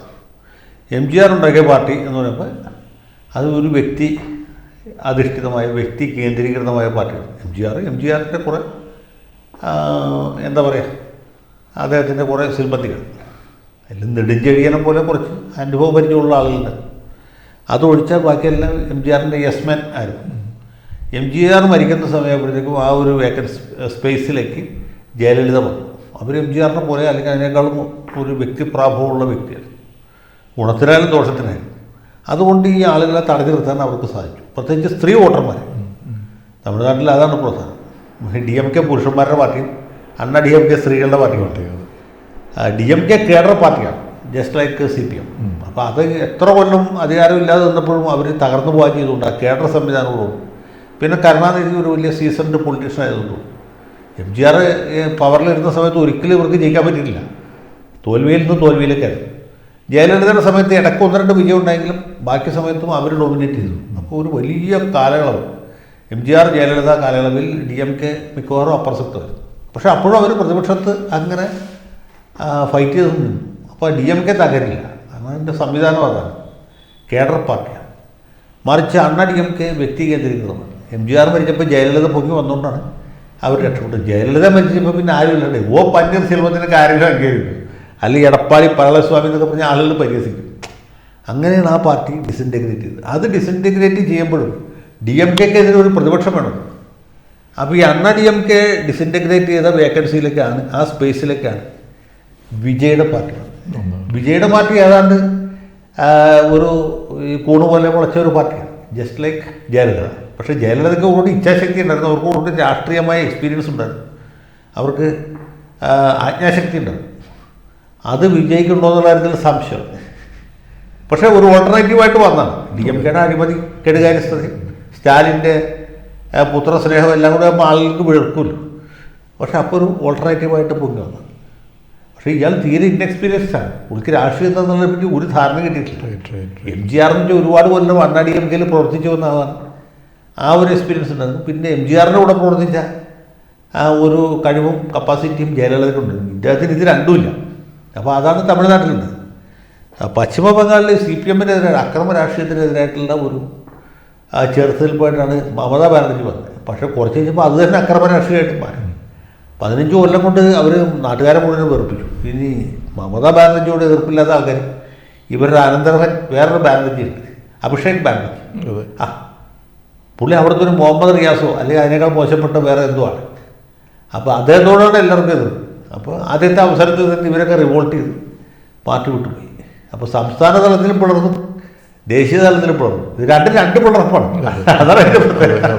MGR ഉണ്ടാക്കിയ പാർട്ടി എന്ന് പറയുമ്പോൾ അത് ഒരു വ്യക്തി അധിഷ്ഠിതമായ, വ്യക്തി കേന്ദ്രീകൃതമായ പാർട്ടിയാണ്. MGRൻ്റെ കുറേ എന്താ പറയുക, അദ്ദേഹത്തിൻ്റെ കുറേ സിൽബന്ധികൾ, അതിൽ നെടുഞ്ചെഴിയനെ പോലെ കുറച്ച് അനുഭവ പരിചയമുള്ള ആളുകളുണ്ട്. അതൊഴിച്ചാൽ ബാക്കിയെല്ലാം MGRൻ്റെ യെസ്മാൻ ആയിരുന്നു. MGR മരിക്കുന്ന സമയപ്പോഴത്തേക്കും ആ ഒരു വേക്കൻസി സ്പേസിലേക്ക് ജയലളിത വന്നു. അവർ MGRനെ പോലെ അല്ലെങ്കിൽ അതിനേക്കാളും ഒരു വ്യക്തിപ്രാഭവമുള്ള വ്യക്തിയാണ്, ഗുണത്തിനായാലും ദോഷത്തിനായാലും. അതുകൊണ്ട് ഈ ആളുകളെ തടഞ്ഞു നിർത്താൻ അവർക്ക് സാധിച്ചു, പ്രത്യേകിച്ച് സ്ത്രീ വോട്ടർമാർ. തമിഴ്നാട്ടിൽ അതാണ് പ്രധാനം. DMK പുരുഷന്മാരുടെ പാർട്ടിയും DMK സ്ത്രീകളുടെ പാർട്ടിയും. DMK കേഡർ പാർട്ടിയാണ്, ജസ്റ്റ് ലൈക്ക് CPM. അപ്പോൾ അത് എത്ര കൊല്ലം അധികാരമില്ലാതെ നിന്നപ്പോഴും അവർ തകർന്നു പോകാൻ ചെയ്തുകൊണ്ട് ആ കേഡർ സംവിധാനങ്ങളോടും, പിന്നെ കരുണാനിധി ഒരു വലിയ സീസൺഡ് പൊളിറ്റീഷ്യൻ ആയതുകൊണ്ടും MGR പവറിലിരുന്ന സമയത്ത് ഒരിക്കലും ഇവർക്ക് ജയിക്കാൻ പറ്റിയിട്ടില്ല. തോൽവിയിൽ നിന്ന് തോൽവിയിലേക്കായിരുന്നു. ജയലളിതയുടെ സമയത്ത് ഇടയ്ക്ക് 1-2 വിജയം ഉണ്ടായെങ്കിലും ബാക്കി സമയത്തും അവർ ഡോമിനേറ്റ് ചെയ്തു. അപ്പോൾ ഒരു വലിയ കാലയളവ് MGR ജയലളിത കാലയളവിൽ DMK മിക്കവാറും അപ്രസക്തമായിരുന്നു. പക്ഷേ അപ്പോഴും അവർ പ്രതിപക്ഷത്ത് അങ്ങനെ ഫൈറ്റ് ചെയ്ത് നിന്നു. അപ്പോൾ DMK തകരില്ല, കാരണം അതിൻ്റെ സംവിധാനം അതാണ്, കേഡർ പാർട്ടിയാണ്. മറിച്ച് DMK വ്യക്തി കേന്ദ്രീകൃതമാണ്. MGR മരിച്ചപ്പോൾ ജയലളിത പൊങ്ങി വന്നുകൊണ്ടാണ് അവർ രക്ഷപ്പെട്ടത്. ജയലളിത മരിച്ചപ്പോൾ പിന്നെ ആരും ഇല്ലണ്ടേ. പന്നീർസെൽവത്തിനൊക്കെ ആരെങ്കിലും അംഗീകരിക്കും, അല്ലെങ്കിൽ എടപ്പാടി പളനിസ്വാമി എന്നൊക്കെ പറഞ്ഞാൽ ആളുകൾ പരിഹസിക്കും. അങ്ങനെയാണ് ആ പാർട്ടി ഡിസിൻറ്റഗ്രേറ്റ് ചെയ്തത്. അത് ഡിസിൻറ്റഗ്രേറ്റ് ചെയ്യുമ്പോഴും DMKക്കെതിരെ ഒരു പ്രതിപക്ഷം വേണം. അപ്പോൾ ഈ DMK ഡിസിൻറ്റഗ്രേറ്റ് ചെയ്ത വേക്കൻസിയിലേക്കാണ്, ആ സ്പേസിലേക്കാണ് വിജയുടെ പാർട്ടി. വിജയുടെ പാർട്ടി ഏതാണ്ട് ഒരു ഈ കൂണ് പോലെ മുളച്ച ഒരു പാർട്ടിയാണ്, ജസ്റ്റ് ലൈക്ക് ജയലളിത. പക്ഷേ ജയലളിതയ്ക്ക് കൂടി ഇച്ഛാശക്തി ഉണ്ടായിരുന്നു, അവർക്ക് കൂടി രാഷ്ട്രീയമായ എക്സ്പീരിയൻസ് ഉണ്ടായിരുന്നു, അവർക്ക് ആജ്ഞാശക്തി ഉണ്ടായിരുന്നു. അത് വിജയിക്കുണ്ടോ എന്നുള്ള കാര്യത്തിൽ സംശയം. പക്ഷേ ഒരു ഓൾട്ടർനേറ്റീവായിട്ട് വന്നതാണ്. DMKയുടെ അഴിമതി, കെടുകാര്യസ്ഥതയും സ്റ്റാലിൻ്റെ പുത്രസ്നേഹം എല്ലാം കൂടെ ആളുകൾക്ക് വിളക്കുമല്ലോ. പക്ഷെ അപ്പോൾ ഒരു ഓൾട്ടർനേറ്റീവായിട്ട് പൊങ്ങി വന്നു. പക്ഷേ ഇയാൾ തീരെ ഇൻഎക്സ്പീരിയൻസ്ഡ് ആണ്, പുള്ളിക്ക് രാഷ്ട്രീയം എന്നുള്ളതിനെ പറ്റി ഒരു ധാരണ കിട്ടിയിട്ടില്ല. MGRൻ്റെ ഒരുപാട് കൊല്ലം DMKയിൽ പ്രവർത്തിച്ചു വന്നതാണ്, ആ ഒരു എക്സ്പീരിയൻസ് ഉണ്ടായിരുന്നു. പിന്നെ MGRൻ്റെ കൂടെ പ്രവർത്തിച്ച ഒരു കഴിവും കപ്പാസിറ്റിയും ജയലളിതയ്ക്കുണ്ട്. ഇദ്ദേഹത്തിന് ഇത് രണ്ടുമില്ല. അപ്പോൾ അതാണ് തമിഴ്നാട്ടിലുണ്ട്. പശ്ചിമ ബംഗാളിൽ CPM-നെതിരെ അക്രമ രാഷ്ട്രീയത്തിനെതിരായിട്ടുള്ള ഒരു ചെറുത്തുനിൽപ്പായിട്ടാണ് മമതാ ബാനർജി വന്നത്. പക്ഷേ കുറച്ച് കഴിഞ്ഞപ്പോൾ അത് തന്നെ അക്രമ രാഷ്ട്രീയമായിട്ട് മാറി. 15 കൊല്ലം കൊണ്ട് അവർ നാട്ടുകാരെ മുഴുവൻ വെറുപ്പിച്ചു. ഇനി മമതാ ബാനർജിയോട് എതിർപ്പില്ലാത്ത ആൾക്കാർ ഇവരുടെ അനന്തരവൻ വേറൊരു ബാനർജി ഉണ്ട്, അഭിഷേക് ബാനർജി. പുള്ളി അവിടുത്തെ ഒരു മുഹമ്മദ് റിയാസോ അല്ലെങ്കിൽ അതിനേക്കാൾ മോശപ്പെട്ട വേറെ എന്തോ ആണ്. അപ്പോൾ അദ്ദേഹത്തോടാണ് എല്ലാവർക്കും എതിർപ്പ്. അപ്പോൾ ആദ്യത്തെ അവസരത്തിൽ തന്നെ ഇവരൊക്കെ റിവോൾട്ട് ചെയ്ത് പാർട്ടി വിട്ടുപോയി. അപ്പോൾ സംസ്ഥാന തലത്തിലും പിളർന്നു, ദേശീയ തലത്തിലും പിളർന്നു. ഇത് രണ്ട് പിളർപ്പാണ്. അതാണ് അതിൻ്റെ പ്രത്യേകത.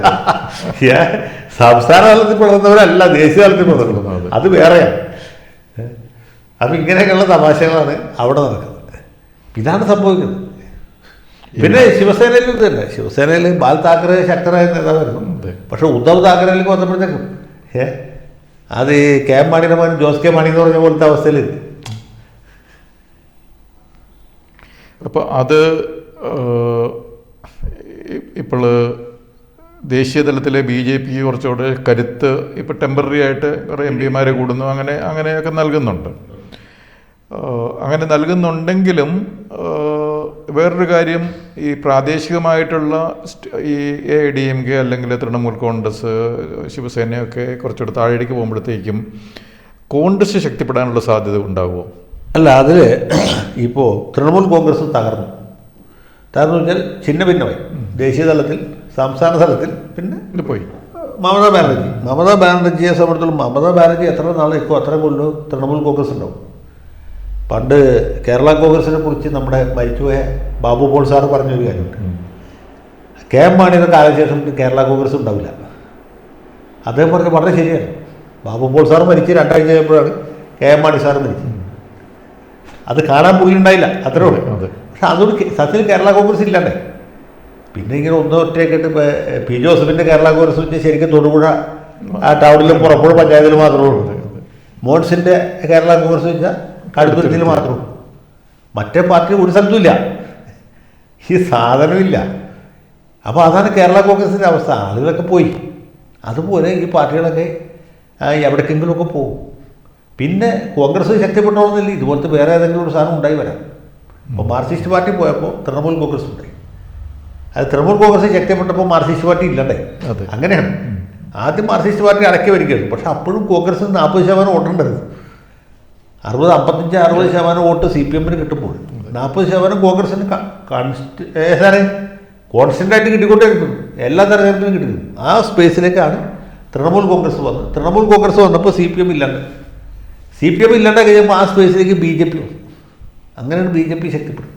സംസ്ഥാന തലത്തിൽ പിളർന്നവരല്ല ദേശീയ തലത്തിൽ പിളർന്നത്, അത് വേറെയാണ്. അപ്പം ഇങ്ങനെയൊക്കെയുള്ള തമാശകളാണ് അവിടെ നടക്കുന്നത്. ഇതാണ് സംഭവിക്കുന്നത്. പിന്നെ ശിവസേനയിൽ ഇത് തന്നെ. ശിവസേനയിൽ ബാൽ താക്കറെ ശക്തരായ നേതാവായിരുന്നു. പക്ഷെ ഉദ്ധവ് താക്കറയിലേക്ക് വന്നപ്പോഴത്തേക്കും അത് KM മാണിയുടെ മകൻ ജോസ് കെ മാണി എന്ന് പറഞ്ഞ പോലത്തെ അവസ്ഥയിലെത്തി. അപ്പോൾ അത് ഇപ്പോൾ ദേശീയ തലത്തിലെ BJP കുറച്ചുകൂടെ കരുത്ത് ഇപ്പോൾ ടെമ്പററി ആയിട്ട് കുറേ MP-മാരെ കൂടുന്നു, അങ്ങനെയൊക്കെ നൽകുന്നുണ്ട്. അങ്ങനെ നൽകുന്നുണ്ടെങ്കിലും വേറൊരു കാര്യം, ഈ പ്രാദേശികമായിട്ടുള്ള ഈ AIDMK അല്ലെങ്കിൽ തൃണമൂൽ കോൺഗ്രസ്, ശിവസേനയൊക്കെ കുറച്ചുകൂടെ താഴേക്ക് പോകുമ്പോഴത്തേക്കും കോൺഗ്രസ് ശക്തിപ്പെടാനുള്ള സാധ്യത ഉണ്ടാകുമോ? അല്ല, അതിൽ ഇപ്പോൾ തൃണമൂൽ കോൺഗ്രസ് തകർന്നു വെച്ചാൽ ചിഹ്ന ഭിന്നമായി. ദേശീയ തലത്തിൽ, സംസ്ഥാന തലത്തിൽ പിന്നെ പോയി മമതാ ബാനർജിയെ സംബന്ധിച്ചിടത്തോളം മമതാ ബാനർജി എത്ര നാളെ ഇപ്പോൾ അത്ര കൊല്ലം തൃണമൂൽ കോൺഗ്രസ് ഉണ്ടാവും. പണ്ട് കേരള കോൺഗ്രസിനെ കുറിച്ച് നമ്മുടെ മരിച്ചുപോയ ബാബു പോൾ സാറ് പറഞ്ഞൊരു കാര്യമുണ്ട്. KM മാണിയുടെ കാലശേഷം കേരള കോൺഗ്രസ് ഉണ്ടാവില്ല. അദ്ദേഹം പറഞ്ഞത് വളരെ ശരിയാണ്. ബാബു പോൾ സാറ് മരിച്ച് 2 ആഴ്ച കഴിയുമ്പോഴാണ് KM മാണി സാറ് മരിച്ചത്. അത് കാണാൻ പുള്ളി ഉണ്ടായില്ല, അത്രേ ഉള്ളൂ. പക്ഷെ അതൊരു സത്യത്തിൽ കേരള കോൺഗ്രസ് ഇല്ലാണ്ടേ. പിന്നെ ഇങ്ങനെ ഒറ്റയ്ക്കിട്ട് P. ജോസഫിൻ്റെ കേരള കോൺഗ്രസ് വെച്ച് ശരിക്കും തൊടുപുഴ ടൗണിലും പുറപ്പുഴ പഞ്ചായത്തിൽ മാത്രമേ ഉള്ളൂ. മോൺസിൻ്റെ കേരള കോൺഗ്രസ് വെച്ചാൽ കടുത്തുരുത്തിൽ മാത്രമേ. മറ്റേ പാർട്ടി ഒരു സ്ഥലത്തുമില്ല, ഈ സാധനമില്ല. അപ്പോൾ അതാണ് കേരള കോൺഗ്രസിൻ്റെ അവസ്ഥ. ആളുകളൊക്കെ പോയി. അതുപോലെ ഈ പാർട്ടികളൊക്കെ എവിടേക്കെങ്കിലുമൊക്കെ പോകും. പിന്നെ കോൺഗ്രസ് ശക്തിപ്പെട്ടോളന്നില്ല, ഇതുപോലത്തെ വേറെ ഏതെങ്കിലും ഒരു സാധനം ഉണ്ടായി വരാം. അപ്പോൾ മാർക്സിസ്റ്റ് പാർട്ടി പോയപ്പോൾ തൃണമൂൽ കോൺഗ്രസ് ഉണ്ടായി. അത് തൃണമൂൽ കോൺഗ്രസ് ശക്തിപ്പെട്ടപ്പോൾ മാർക്സിസ്റ്റ് പാർട്ടി ഇല്ലണ്ടേ. അങ്ങനെയാണ്. ആദ്യം മാർക്സിസ്റ്റ് പാർട്ടി അടക്കി വരികയായിരുന്നു. പക്ഷെ അപ്പോഴും കോൺഗ്രസിന് 40% വോട്ടുണ്ടായിരുന്നു. 55-60% വോട്ട് CPM-ന് കിട്ടുമ്പോൾ 40% കോൺഗ്രസിന് കോൺസ്റ്റൻ്റായിട്ട് കിട്ടിക്കൊണ്ടേയിരിക്കുന്നു. എല്ലാ തെരഞ്ഞെടുപ്പിലും കിട്ടുന്നു. ആ സ്പേസിലേക്കാണ് തൃണമൂൽ കോൺഗ്രസ് വന്നത്. തൃണമൂൽ കോൺഗ്രസ് വന്നപ്പോൾ CPM ഇല്ലാണ്ട് കഴിയുമ്പോൾ ആ സ്പേസിലേക്ക് BJP വന്നു. അങ്ങനെയാണ് BJP ശക്തിപ്പെടുന്നത്.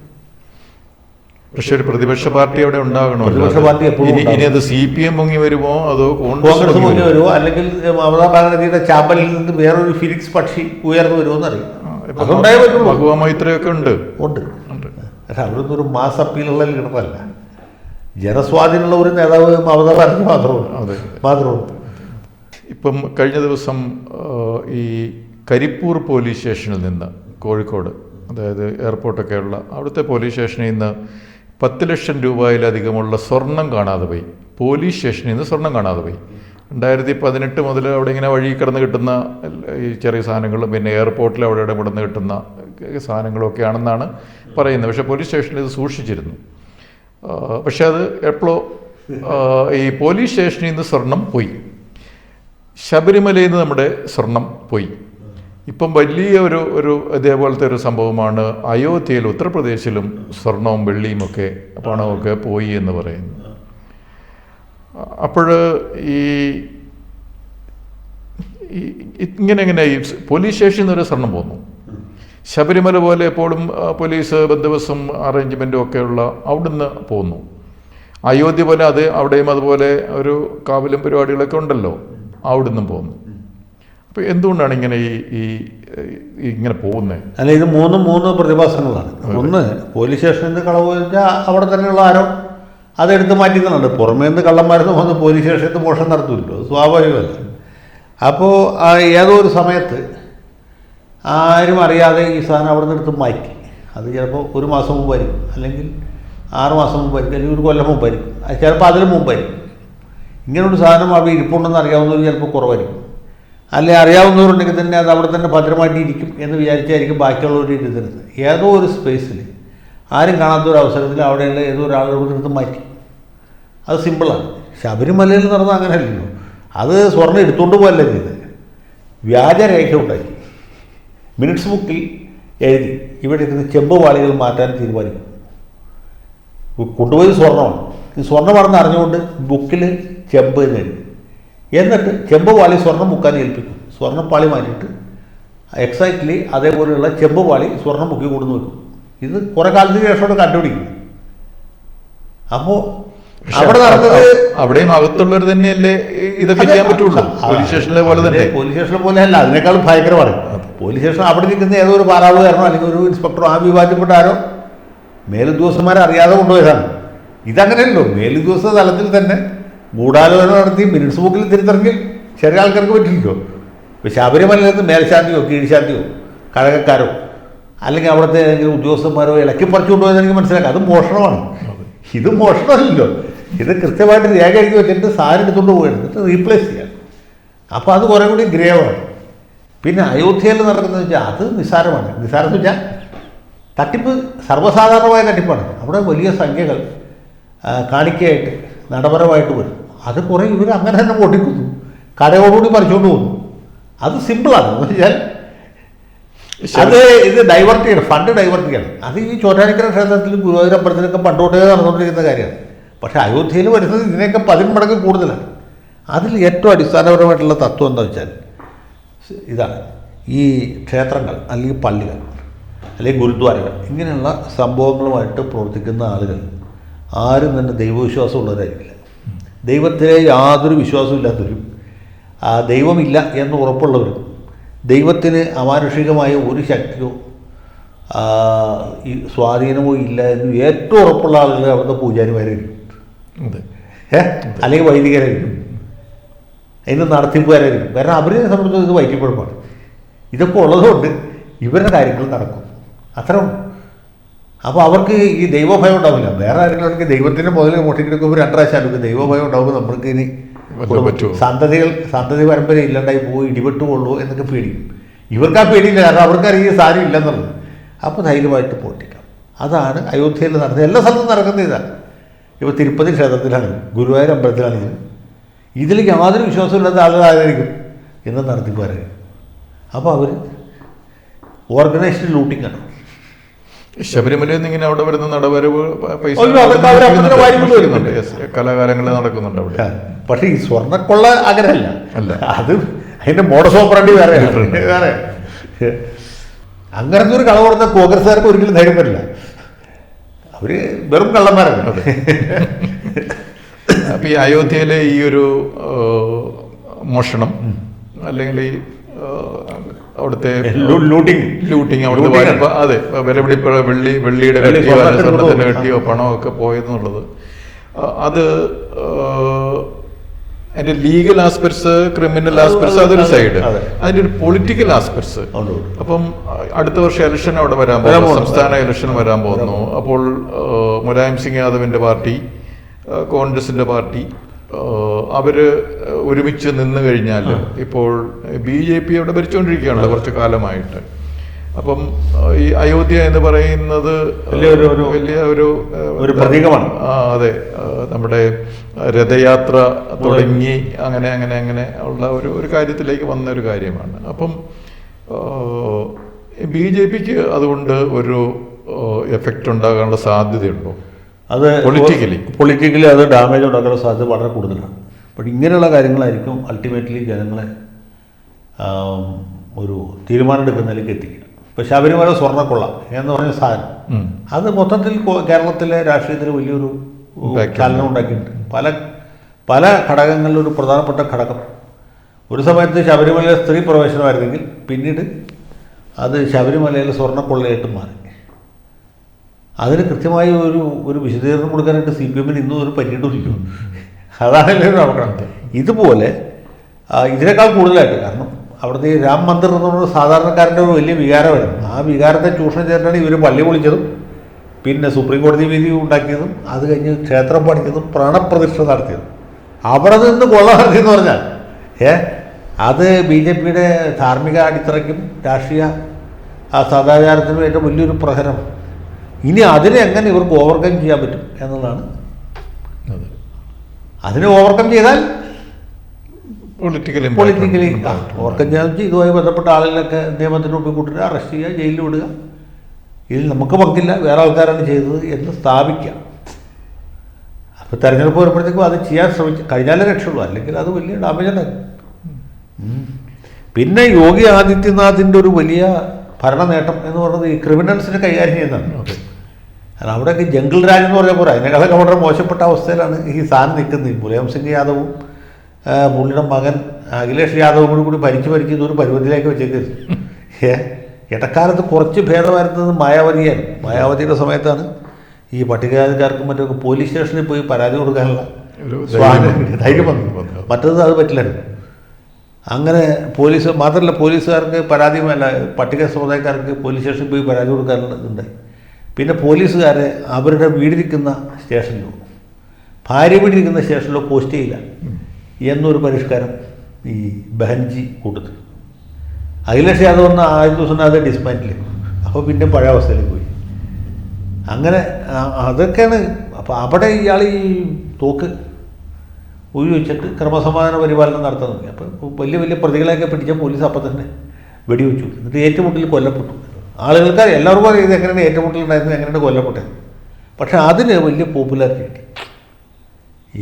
പക്ഷെ ഒരു പ്രതിപക്ഷ പാർട്ടി അവിടെ ഉണ്ടാകണോ? പ്രതിപക്ഷ പാർട്ടി എപ്പോഴും ഇനി അത് CPM പൊങ്ങി വരുമോ അതോ കോൺഗ്രസ് പൊങ്ങി വരുമോ, അല്ലെങ്കിൽ മമതാ ബാനർജിയുടെ ചാമ്പലിൽ നിന്ന് വേറൊരു ഫിനിക്സ് പക്ഷി ഉയർന്നു വരുമോ എന്നറിയാം. അതുണ്ടായേ പറ്റുള്ളൂ. മഹുവ മൈത്രയൊക്കെ ഉണ്ട്. പക്ഷെ അവിടുന്ന് ഒരു മാസ് അപ്പീലുള്ള ലീഡറല്ല. ജനസ്വാധീനമുള്ള ഒരു നേതാവ് മമതാ ബാനർജി മാത്രമേ. ഇപ്പം കഴിഞ്ഞ ദിവസം ഈ കരിപ്പൂർ പോലീസ് സ്റ്റേഷനിൽ നിന്ന് കോഴിക്കോട്, അതായത് എയർപോർട്ടൊക്കെയുള്ള അവിടുത്തെ പോലീസ് സ്റ്റേഷനിൽ നിന്ന് 10 ലക്ഷം രൂപയിലധികമുള്ള സ്വർണം കാണാതെ പോയി. പോലീസ് സ്റ്റേഷനിൽ നിന്ന് സ്വർണം കാണാതെ പോയി. 2018 മുതൽ അവിടെ ഇങ്ങനെ വഴി കിടന്ന് കിട്ടുന്ന ഈ ചെറിയ സാധനങ്ങളും പിന്നെ എയർപോർട്ടിൽ അവിടെ കിടന്ന് കിട്ടുന്ന സാധനങ്ങളൊക്കെ ആണെന്നാണ് പറയുന്നത്. പക്ഷേ പോലീസ് സ്റ്റേഷനിൽ ഇത് സൂക്ഷിച്ചിരുന്നു. പക്ഷെ അത് എപ്പോഴോ ഈ പോലീസ് സ്റ്റേഷനിൽ നിന്ന് സ്വർണം പോയി. ശബരിമലയിൽ നിന്ന് നമ്മുടെ സ്വർണം പോയി. ഇപ്പം വലിയ ഒരു ഇതേപോലത്തെ ഒരു സംഭവമാണ് അയോധ്യയിൽ, ഉത്തർപ്രദേശിലും സ്വർണവും വെള്ളിയും ഒക്കെ പണമൊക്കെ പോയി എന്ന് പറയുന്നു. അപ്പോൾ ഈ ഇങ്ങനെ ഈ പോലീസ് സ്റ്റേഷനിൽ നിന്ന് ഒരു സ്വർണം പോന്നു. ശബരിമല പോലെ എപ്പോഴും പോലീസ് ബന്ദോബസ്തും അറേഞ്ച്മെൻറ്റും ഒക്കെയുള്ള അവിടുന്ന് പോന്നു. അയോധ്യ പോലെ അവിടെയും അതുപോലെ ഒരു കാവലും പരിപാടികളൊക്കെ ഉണ്ടല്ലോ, അവിടുന്ന് പോന്നു. അപ്പോൾ എന്തുകൊണ്ടാണ് ഇങ്ങനെ ഈ ഇങ്ങനെ പോകുന്നത്? അല്ല, ഇത് മൂന്ന് പ്രതിഭാസങ്ങളാണ്. ഒന്ന്, പോലീസ് സ്റ്റേഷനിൽ നിന്ന് കളവ് വെച്ചാൽ അവിടെ തന്നെയുള്ള ആരോ അതെടുത്ത് മാറ്റിക്കുന്നുണ്ട്. പുറമേ നിന്ന് കള്ളന്മാരൊന്നും വന്ന് പോലീസ് സ്റ്റേഷനിൽ മോഷണം നടത്തുമല്ലോ, സ്വാഭാവികമല്ല. അപ്പോൾ ഏതോ ഒരു സമയത്ത് ആരും അറിയാതെ ഈ സാധനം അവിടെ നിന്ന് എടുത്ത് മാറ്റി. അത് ചിലപ്പോൾ 1 മാസം മുമ്പായിരിക്കും, അല്ലെങ്കിൽ 6 മാസം മുമ്പായിരിക്കും, അല്ലെങ്കിൽ 1 കൊല്ലം മുമ്പായിരിക്കും, ചിലപ്പോൾ അതിന് മുമ്പായിരിക്കും. ഇങ്ങനൊരു സാധനം അവിടെ ഇരിപ്പുണ്ടെന്ന് അറിയാവുന്നവർ ചിലപ്പോൾ കുറവായിരിക്കും. അല്ലെങ്കിൽ അറിയാവുന്നവരുണ്ടെങ്കിൽ തന്നെ അത് അവിടെ തന്നെ ഭദ്രമായിട്ട് ഇരിക്കും എന്ന് വിചാരിച്ചായിരിക്കും ബാക്കിയുള്ളവർ ഇരുത്തരുത്. ഏതോ ഒരു സ്പേസിൽ ആരും കാണാത്ത ഒരു അവസരത്തിൽ അവിടെയുള്ള ഏതോ ഒരാളുടെ അടുത്ത് മാറ്റി. അത് സിമ്പിളാണ്. ശബരിമലയിൽ നടന്നത് അങ്ങനെയല്ലല്ലോ. അത് സ്വർണ്ണം എടുത്തുകൊണ്ട് പോകല്ല ചെയ്തത്, വ്യാജരേഖ ഉണ്ടാക്കി മിനിറ്റ്സ് ബുക്കിൽ എഴുതി ഇവിടെ ഇരുന്ന് ചെമ്പ് വാളികൾ മാറ്റാൻ തീരുമാനിക്കും. കൊണ്ടുപോയി സ്വർണ്ണമാണ്, ഈ സ്വർണ്ണമാണെന്ന് അറിഞ്ഞുകൊണ്ട് ബുക്കിൽ ചെമ്പ് എന്ന് എഴുതി. എന്നിട്ട് ചെമ്പ് പാളി സ്വർണ്ണം മുക്കാൻ ഏൽപ്പിക്കും. സ്വർണ്ണപ്പാളി മാറ്റിയിട്ട് എക്സാക്ട്ലി അതേപോലെയുള്ള ചെമ്പ് പാളി സ്വർണ്ണം മുക്കി കൊടുന്ന് വെക്കും. ഇത് കുറെ കാലത്തിന് ശേഷമാണ് കണ്ടുപിടിക്കും. അപ്പോൾ അവിടെ നടന്നത് അവിടെയും അകത്തുള്ളവർ തന്നെയല്ലേ ഇതൊക്കെ ചെയ്യാൻ പറ്റുള്ളൂ. പോലീസ് സ്റ്റേഷനിലെ പോലെ തന്നെ. പോലീസ് സ്റ്റേഷനെ പോലെ അല്ല, അതിനേക്കാളും ഭയങ്കരമാണ്. പോലീസ് സ്റ്റേഷൻ അവിടെ നിൽക്കുന്ന ഏതോ ഒരു പാറാവുകാരനോ അല്ലെങ്കിൽ ഒരു ഇൻസ്പെക്ടറോ ആ വിഭാഗത്തിൽപ്പെട്ട ആരോ മേലുദ്യോഗസ്ഥന്മാരെ അറിയാതെ കൊണ്ടുപോയതാണ്. ഇതങ്ങനെയല്ലോ, മേലുദ്യോഗസ്ഥ തലത്തിൽ തന്നെ ഗൂഢാലോചന നടത്തി മിനിറ്റ്സ് ബുക്കിൽ തിരിച്ചറിഞ്ഞ് ചെറിയ ആൾക്കാർക്ക് പറ്റില്ലല്ലോ. ഇപ്പോൾ ശബരിമലയിൽ നിന്ന് മേൽശാന്തിയോ കീഴ്ശാന്തിയോ കഴകക്കാരോ അല്ലെങ്കിൽ അവിടുത്തെ ഏതെങ്കിലും ഉദ്യോഗസ്ഥന്മാരോ ഇളക്കി പറിച്ചു കൊണ്ടുപോയത് എനിക്ക് മനസ്സിലാക്കാം. അത് മോഷണമാണ്. ഇത് മോഷണമല്ലല്ലോ, ഇത് കൃത്യമായിട്ട് രേഖ എഴുതി വെച്ചിട്ട് സാധനം എടുത്തുകൊണ്ട് പോയി എടുത്തിട്ട് റീപ്ലേസ് ചെയ്യാം. അപ്പോൾ അത് കുറേ കൂടി ഗ്രേവാണ്. പിന്നെ അയോധ്യയിൽ നടക്കുന്നത് വെച്ചാൽ അത് നിസ്സാരമാണ്. നിസ്സാരം എന്ന് വെച്ചാൽ തട്ടിപ്പ് സർവ്വസാധാരണമായ തട്ടിപ്പാണ്. അവിടെ വലിയ സംഖ്യകൾ കാണിക്കയായിട്ട് നടപരമായിട്ട് വരും. അത് കുറേ ഇവർ അങ്ങനെ തന്നെ പൊട്ടിക്കുന്നു, കടയോടുകൂടി പറിച്ചുകൊണ്ട് പോകുന്നു. അത് സിമ്പിളാണ്. എന്ന് വെച്ചാൽ അത് ഇത് ഡൈവേർട്ട് ചെയ്യണം, ഫണ്ട് ഡൈവേർട്ട് ചെയ്യണം. അത് ഈ ചോറ്റാനിക്കര ക്ഷേത്രത്തിലും ഗുരുവായൂർ അമ്പലത്തിലൊക്കെ പണ്ടോട്ടേ നടന്നുകൊണ്ടിരിക്കുന്ന കാര്യമാണ്. പക്ഷേ അയോധ്യയിൽ വരുന്നത് ഇതിനൊക്കെ 10 മടങ്ങ് കൂടുതലാണ്. അതിൽ ഏറ്റവും അടിസ്ഥാനപരമായിട്ടുള്ള തത്വം എന്താ വെച്ചാൽ ഇതാണ്. ഈ ക്ഷേത്രങ്ങൾ അല്ലെങ്കിൽ പള്ളികൾ അല്ലെങ്കിൽ ഗുരുദ്വാരകൾ ഇങ്ങനെയുള്ള സംഭവങ്ങളുമായിട്ട് പ്രവർത്തിക്കുന്ന ആളുകൾ ആരും തന്നെ ദൈവവിശ്വാസം ഉള്ളവരായിരിക്കില്ല. ദൈവത്തിലെ യാതൊരു വിശ്വാസവും ഇല്ലാത്തവരും ദൈവമില്ല എന്ന് ഉറപ്പുള്ളവരും ദൈവത്തിന് അമാനുഷികമായ ഒരു ശക്തിയോ ഈ സ്വാധീനമോ ഇല്ല എന്ന് ഏറ്റവും ഉറപ്പുള്ള ആളുകൾ അവിടുത്തെ പൂജാരിമാരായിരിക്കും, അല്ലെങ്കിൽ വൈദികരായിരിക്കും, അതിന് നടത്തിപ്പുകാരായിരിക്കും. കാരണം അവരെ സംബന്ധിച്ച് ഇത് വൈറ്റിപ്പഴപ്പാണ്. ഇതൊക്കെ ഉള്ളതുകൊണ്ട് ഇവരുടെ കാര്യങ്ങൾ നടക്കും. അത്ര. അപ്പോൾ അവർക്ക് ഈ ദൈവഭയം ഉണ്ടാവില്ല. വേറെ ആരെങ്കിലും ദൈവത്തിൻ്റെ മുതൽ മോഷ്ടിക്കെടുക്കുമ്പോൾ 2 പ്രാവശ്യം അവർക്ക് ദൈവഭയം ഉണ്ടാകുമ്പോൾ നമ്മൾക്ക് ഇനി സന്തതി പരമ്പര ഇല്ലാണ്ടായി പോയി ഇടിപെട്ട് കൊള്ളുമോ എന്നൊക്കെ പേടിക്കും. ഇവർക്ക് ആ പേടിയില്ല, കാരണം അവർക്കറിയാം ഈ സാരം ഇല്ലെന്നുള്ളത്. അപ്പോൾ ധൈര്യമായിട്ട് പോട്ടിക്കാം. അതാണ് അയോധ്യയിൽ നടന്നത്. എല്ലാ സ്ഥലത്തും നടക്കുന്ന ഇതാണ്. ഇപ്പോൾ തിരുപ്പതി ക്ഷേത്രത്തിലാണെങ്കിലും ഗുരുവായൂർ അമ്പലത്തിലാണെങ്കിലും ഇതിൽ യാതൊരു വിശ്വാസമില്ലാത്ത ആളുകളായിരിക്കും എന്ന് നടത്തിപ്പോരായിരിക്കും. അപ്പോൾ അവർ ഓർഗനൈസ്ഡ് ലൂട്ടിംഗ് ആണ്. ശബരിമലയിൽ നിന്ന് ഇങ്ങനെ അവിടെ വരുന്ന നടവരവ് പൈസ കലാകാലങ്ങളിൽ നടക്കുന്നുണ്ട് അവിടെ. പക്ഷേ ഈ സ്വർണ്ണക്കൊള്ള അങ്ങനെയല്ല, അത് അതിന്റെ മോഡസ് ഓപ്പറേണ്ടി വേറെ. അങ്ങനത്തെ ഒരു കളവ് പറഞ്ഞ കോൺഗ്രസ്സുകാർക്ക് ഒരിക്കലും ധൈര്യം വരില്ല. അവര് വെറും കള്ളന്മാരാണ്. അപ്പൊ ഈ അയോധ്യയിലെ ഈ ഒരു മോഷണം അല്ലെങ്കിൽ ഈ അവിടുത്തെ ലൂട്ടിങ് അവിടുത്തെ അതെ വിലപിടിപ്പുള്ള വെള്ളിയുടെ കെട്ടിയോ സ്വർണ്ണത്തിന്റെ കെട്ടിയോ പണമൊക്കെ പോയെന്നുള്ളത്, അത് അതിന്റെ ലീഗൽ ആസ്പെക്ട്സ്, ക്രിമിനൽ ആസ്പെക്ട്സ് അതൊരു സൈഡ്, അതിന്റെ ഒരു പൊളിറ്റിക്കൽ ആസ്പെക്ട്സ്. അപ്പം അടുത്ത വർഷം ഇലക്ഷൻ അവിടെ വരാൻ പോകുന്നു, സംസ്ഥാന ഇലക്ഷൻ വരാൻ പോകുന്നു. അപ്പോൾ മുലായം സിംഗ് യാദവിന്റെ പാർട്ടി, കോൺഗ്രസിന്റെ പാർട്ടി അവര് ഒരുമിച്ച് നിന്ന് കഴിഞ്ഞാൽ ഇപ്പോൾ BJP അവിടെ ഭരിച്ചുകൊണ്ടിരിക്കുകയാണല്ലോ കുറച്ചു കാലമായിട്ട്. അപ്പം ഈ അയോധ്യ എന്ന് പറയുന്നത് വലിയ ഒരു പ്രതീകമാണ്. അതെ, നമ്മുടെ രഥയാത്ര തുടങ്ങി അങ്ങനെ അങ്ങനെ അങ്ങനെ ഉള്ള ഒരു കാര്യത്തിലേക്ക് വന്ന ഒരു കാര്യമാണ്. അപ്പം BJPക്ക് അതുകൊണ്ട് ഒരു എഫക്റ്റ് ഉണ്ടാകാനുള്ള സാധ്യതയുണ്ടോ? അത് പൊളിറ്റിക്കലി അത് ഡാമേജ് ഉണ്ടാക്കാനുള്ള സാധ്യത വളരെ കൂടുതലാണ്. പക്ഷേ ഇങ്ങനെയുള്ള കാര്യങ്ങളായിരിക്കും അൾട്ടിമേറ്റ്ലി ജനങ്ങളെ ഒരു തീരുമാനം എടുക്കുന്നതിലേക്ക് എത്തിക്കുക. ഇപ്പോൾ ശബരിമല സ്വർണ്ണക്കൊള്ള എന്ന് പറഞ്ഞ സാധനം അത് മൊത്തത്തിൽ കേരളത്തിലെ രാഷ്ട്രീയത്തിൽ വലിയൊരു ചലനം ഉണ്ടാക്കിയിട്ടുണ്ട്. പല ഘടകങ്ങളിൽ ഒരു പ്രധാനപ്പെട്ട ഘടകം ഒരു സമയത്ത് ശബരിമലയിലെ സ്ത്രീ പ്രവേശനമായിരുന്നെങ്കിൽ പിന്നീട് അത് ശബരിമലയിലെ സ്വർണ്ണക്കൊള്ളയായിട്ട് മാറി. അതിന് കൃത്യമായി ഒരു വിശദീകരണം കൊടുക്കാനായിട്ട് CPM ഇന്നും ഒരു പറ്റിയിട്ടില്ല. അതാണല്ലോ നടക്കണം. ഇതുപോലെ ഇതിനേക്കാൾ കൂടുതലായിട്ട്, കാരണം അവിടുത്തെ ഈ രാം മന്ദിർ എന്ന് പറയുന്നത് സാധാരണക്കാരൻ്റെ ഒരു വലിയ വികാരമായിരുന്നു. ആ വികാരത്തെ ചൂഷണം ചെയ്തിട്ടാണ് ഇവർ പള്ളി പൊളിച്ചതും പിന്നെ സുപ്രീം കോടതി വിധി ഉണ്ടാക്കിയതും അത് കഴിഞ്ഞ് ക്ഷേത്രം പണിച്ചതും പ്രാണപ്രതിഷ്ഠ നടത്തിയതും. അവിടെ നിന്ന് കൊള്ള നടത്തിയെന്ന് പറഞ്ഞാൽ അത് BJP-യുടെ ധാർമ്മിക അടിത്തറയ്ക്കും രാഷ്ട്രീയ സദാചാരത്തിനും ഏറ്റവും വലിയൊരു പ്രഹരമാണ്. ഇനി അതിനെ എങ്ങനെ ഇവർക്ക് ഓവർകം ചെയ്യാൻ പറ്റും എന്നുള്ളതാണ്. അതിനെ ഓവർകം ചെയ്താൽ പൊളിറ്റിക്കലി ഓവർകം ചെയ്യാൻ വെച്ചാൽ ഇതുമായി ബന്ധപ്പെട്ട ആളുകളൊക്കെ നിയമത്തിന് മുമ്പിൽ കൂട്ടുക, അറസ്റ്റ് ചെയ്യുക, ജയിലിൽ വിടുക. ഇതിൽ നമുക്ക് പങ്കില്ല, വേറെ ആൾക്കാരാണ് ചെയ്തത് എന്ന് സ്ഥാപിക്കാം. അപ്പോൾ തെരഞ്ഞെടുപ്പ് വരുമ്പോഴത്തേക്കും അത് ചെയ്യാൻ കഴിഞ്ഞാലേ രക്ഷയുള്ളൂ, അല്ലെങ്കിൽ അത് വലിയ ഡാമേജ് ഉണ്ടാകും. പിന്നെ യോഗി ആദിത്യനാഥിൻ്റെ ഒരു വലിയ ഭരണ നേട്ടം എന്ന് പറയുന്നത് ഈ ക്രിമിനൽസിനെ കൈകാര്യം ചെയ്യുന്നതാണ്. കാരണം അവിടെയൊക്കെ ജംഗിൾ രാജ് എന്ന് പറഞ്ഞ പോലെ അതിനേക്കാളൊക്കെ വളരെ മോശപ്പെട്ട അവസ്ഥയിലാണ് ഈ സാധനം നിൽക്കുന്നത്. മുലായം സിംഗ് യാദവും പുള്ളിയുടെ മകൻ അഖിലേഷ് യാദവും കൂടി ഭരിച്ച് ഇതൊരു പരുവത്തിലേക്ക് വെച്ചേക്കരുത്. ഇടക്കാലത്ത് കുറച്ച് ഭേദം വരുന്നത് മായാവതിയാണ്. മായാവതിയുടെ സമയത്താണ് ഈ പട്ടികജാതിക്കാർക്കും മറ്റൊക്കെ പോലീസ് സ്റ്റേഷനിൽ പോയി പരാതി കൊടുക്കാനുള്ള ധൈര്യം വന്നു. മറ്റത് അത് പറ്റില്ലായിരുന്നു. അങ്ങനെ പോലീസ് മാത്രമല്ല, പോലീസുകാർക്ക് പരാതിയുമല്ല, പട്ടിക സമുദായക്കാർക്ക് പോലീസ് സ്റ്റേഷനിൽ പോയി പരാതി കൊടുക്കാനുള്ള ഇതുണ്ടായി. പിന്നെ പോലീസുകാരെ അവരുടെ വീടിരിക്കുന്ന സ്റ്റേഷനിലോ ഭാര്യ വീടിരിക്കുന്ന സ്റ്റേഷനിലോ പോസ്റ്റ് ചെയ്യില്ല എന്നൊരു പരിഷ്കാരം ഈ ബഹൻജി കൂട്ടത്തിൽ. അഖിലേഷ് യാദവ് വന്ന ആദ്യ ദിവസം അത് ഡിസ്മാൻറ്റിൽ ചെയ്തു. അപ്പോൾ പിന്നെ പഴയ അവസ്ഥയിലേക്ക് പോയി. അങ്ങനെ അതൊക്കെയാണ്. അപ്പോൾ അവിടെ ഇയാൾ ഈ തോക്ക് ഉപയോഗിച്ചിട്ട് ക്രമസമാധാന പരിപാലനം നടത്താൻ തുടങ്ങി. അപ്പോൾ വലിയ വലിയ പ്രതികളെയൊക്കെ പിടിച്ച പോലീസ് അപ്പം തന്നെ വെടിവെച്ചു. എന്നിട്ട് ഏറ്റുമുട്ടലിൽ കൊല്ലപ്പെട്ടു. ആളുകൾക്ക് എല്ലാവർക്കും അറിയാം ഇത് എങ്ങനെയാണ് ഏറ്റുമുട്ടലുണ്ടായിരുന്നത്, എങ്ങനെയാണ് കൊല്ലപ്പെട്ടത്. പക്ഷേ അതിന് വലിയ പോപ്പുലാരിറ്റി കിട്ടി.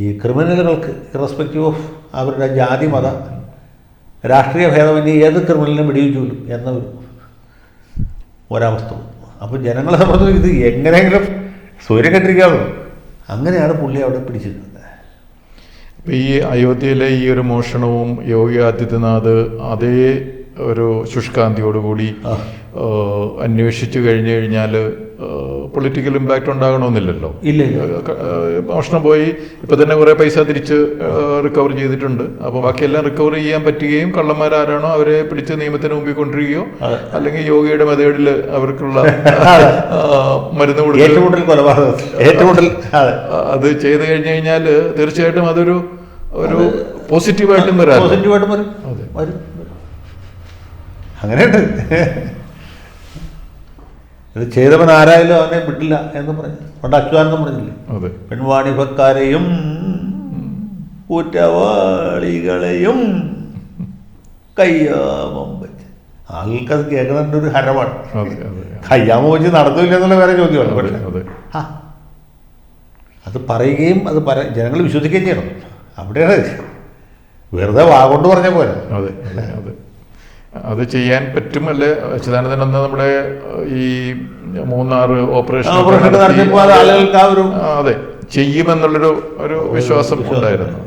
ഈ ക്രിമിനലുകൾക്ക് ഇറസ്പെക്റ്റീവ് ഓഫ് അവരുടെ ജാതി മത രാഷ്ട്രീയ ഭേദമന്യേ ഏത് ക്രിമിനലിനും വെടിവെച്ചു കൊല്ലും എന്ന ഒരവസ്ഥ. അപ്പോൾ ജനങ്ങളെ സംബന്ധിച്ച് ഇത് എങ്ങനെയെങ്കിലും സൂര്യൻ കണ്ടിരിക്കാവുള്ളൂ. അങ്ങനെയാണ് പുള്ളി അവിടെ പിടിച്ചിരുന്നത്. ഈ അയോധ്യയിലെ ഈ ഒരു മോഷണവും യോഗി ആദിത്യനാഥ് അതേ ഒരു ശുഷ്കാന്തിയോടുകൂടി അന്വേഷിച്ചു കഴിഞ്ഞു കഴിഞ്ഞാൽ പൊളിറ്റിക്കൽ ഇമ്പാക്റ്റ് ഉണ്ടാകണമെന്നില്ലല്ലോ. ഇല്ല, മോഷണം പോയി ഇപ്പം തന്നെ കുറേ പൈസ തിരിച്ച് റിക്കവർ ചെയ്തിട്ടുണ്ട്. അപ്പോൾ ബാക്കിയെല്ലാം റിക്കവർ ചെയ്യാൻ പറ്റുകയും കള്ളന്മാരാരാണോ അവരെ പിടിച്ച് നിയമത്തിന് മുമ്പിൽ കൊണ്ടുവരികയോ അല്ലെങ്കിൽ യോഗിയുടെ മെതേഡിൽ അവർക്കുള്ള മരുന്ന് കൊടുക്കുക അത് ചെയ്ത് കഴിഞ്ഞു കഴിഞ്ഞാൽ തീർച്ചയായിട്ടും അതൊരു പോസിറ്റീവായിട്ടും വരാം. അങ്ങനെയുണ്ട്. ഇത് ചെയ്തവൻ ആരായാലും അവനെ വിട്ടില്ല എന്ന് പറഞ്ഞു. പണ്ട് അച്യുതാനന്ദം പറഞ്ഞില്ലേ, പെൺവാണിഭക്കാരെയും കുറ്റവാളികളെയും കയ്യാമം വെച്ച്. ആൾക്കത് കേൾക്കുന്നതിൻ്റെ ഒരു ഹരമാണ്. കയ്യാമം വെച്ച് നടത്തില്ല എന്നുള്ള വേറെ ചോദ്യമാണ്. പക്ഷേ അത് പറയുകയും അത് ജനങ്ങൾ വിശ്വസിക്കുകയും ചെയ്യണം. അവിടെയാണ് വെറുതെ വാഗൊണ്ട് പറഞ്ഞ പോലെ. അതെ അതെ അത് ചെയ്യാൻ പറ്റും. അല്ലേ അച്യുതാനന്ദൻ അന്ന് നമ്മുടെ ഈ മൂന്നാർ ഓപ്പറേഷൻ അതെ ചെയ്യുമെന്നുള്ളൊരു വിശ്വാസം ഉണ്ടായിരുന്നു.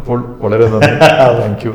അപ്പോൾ വളരെ നന്ദി. Thank you.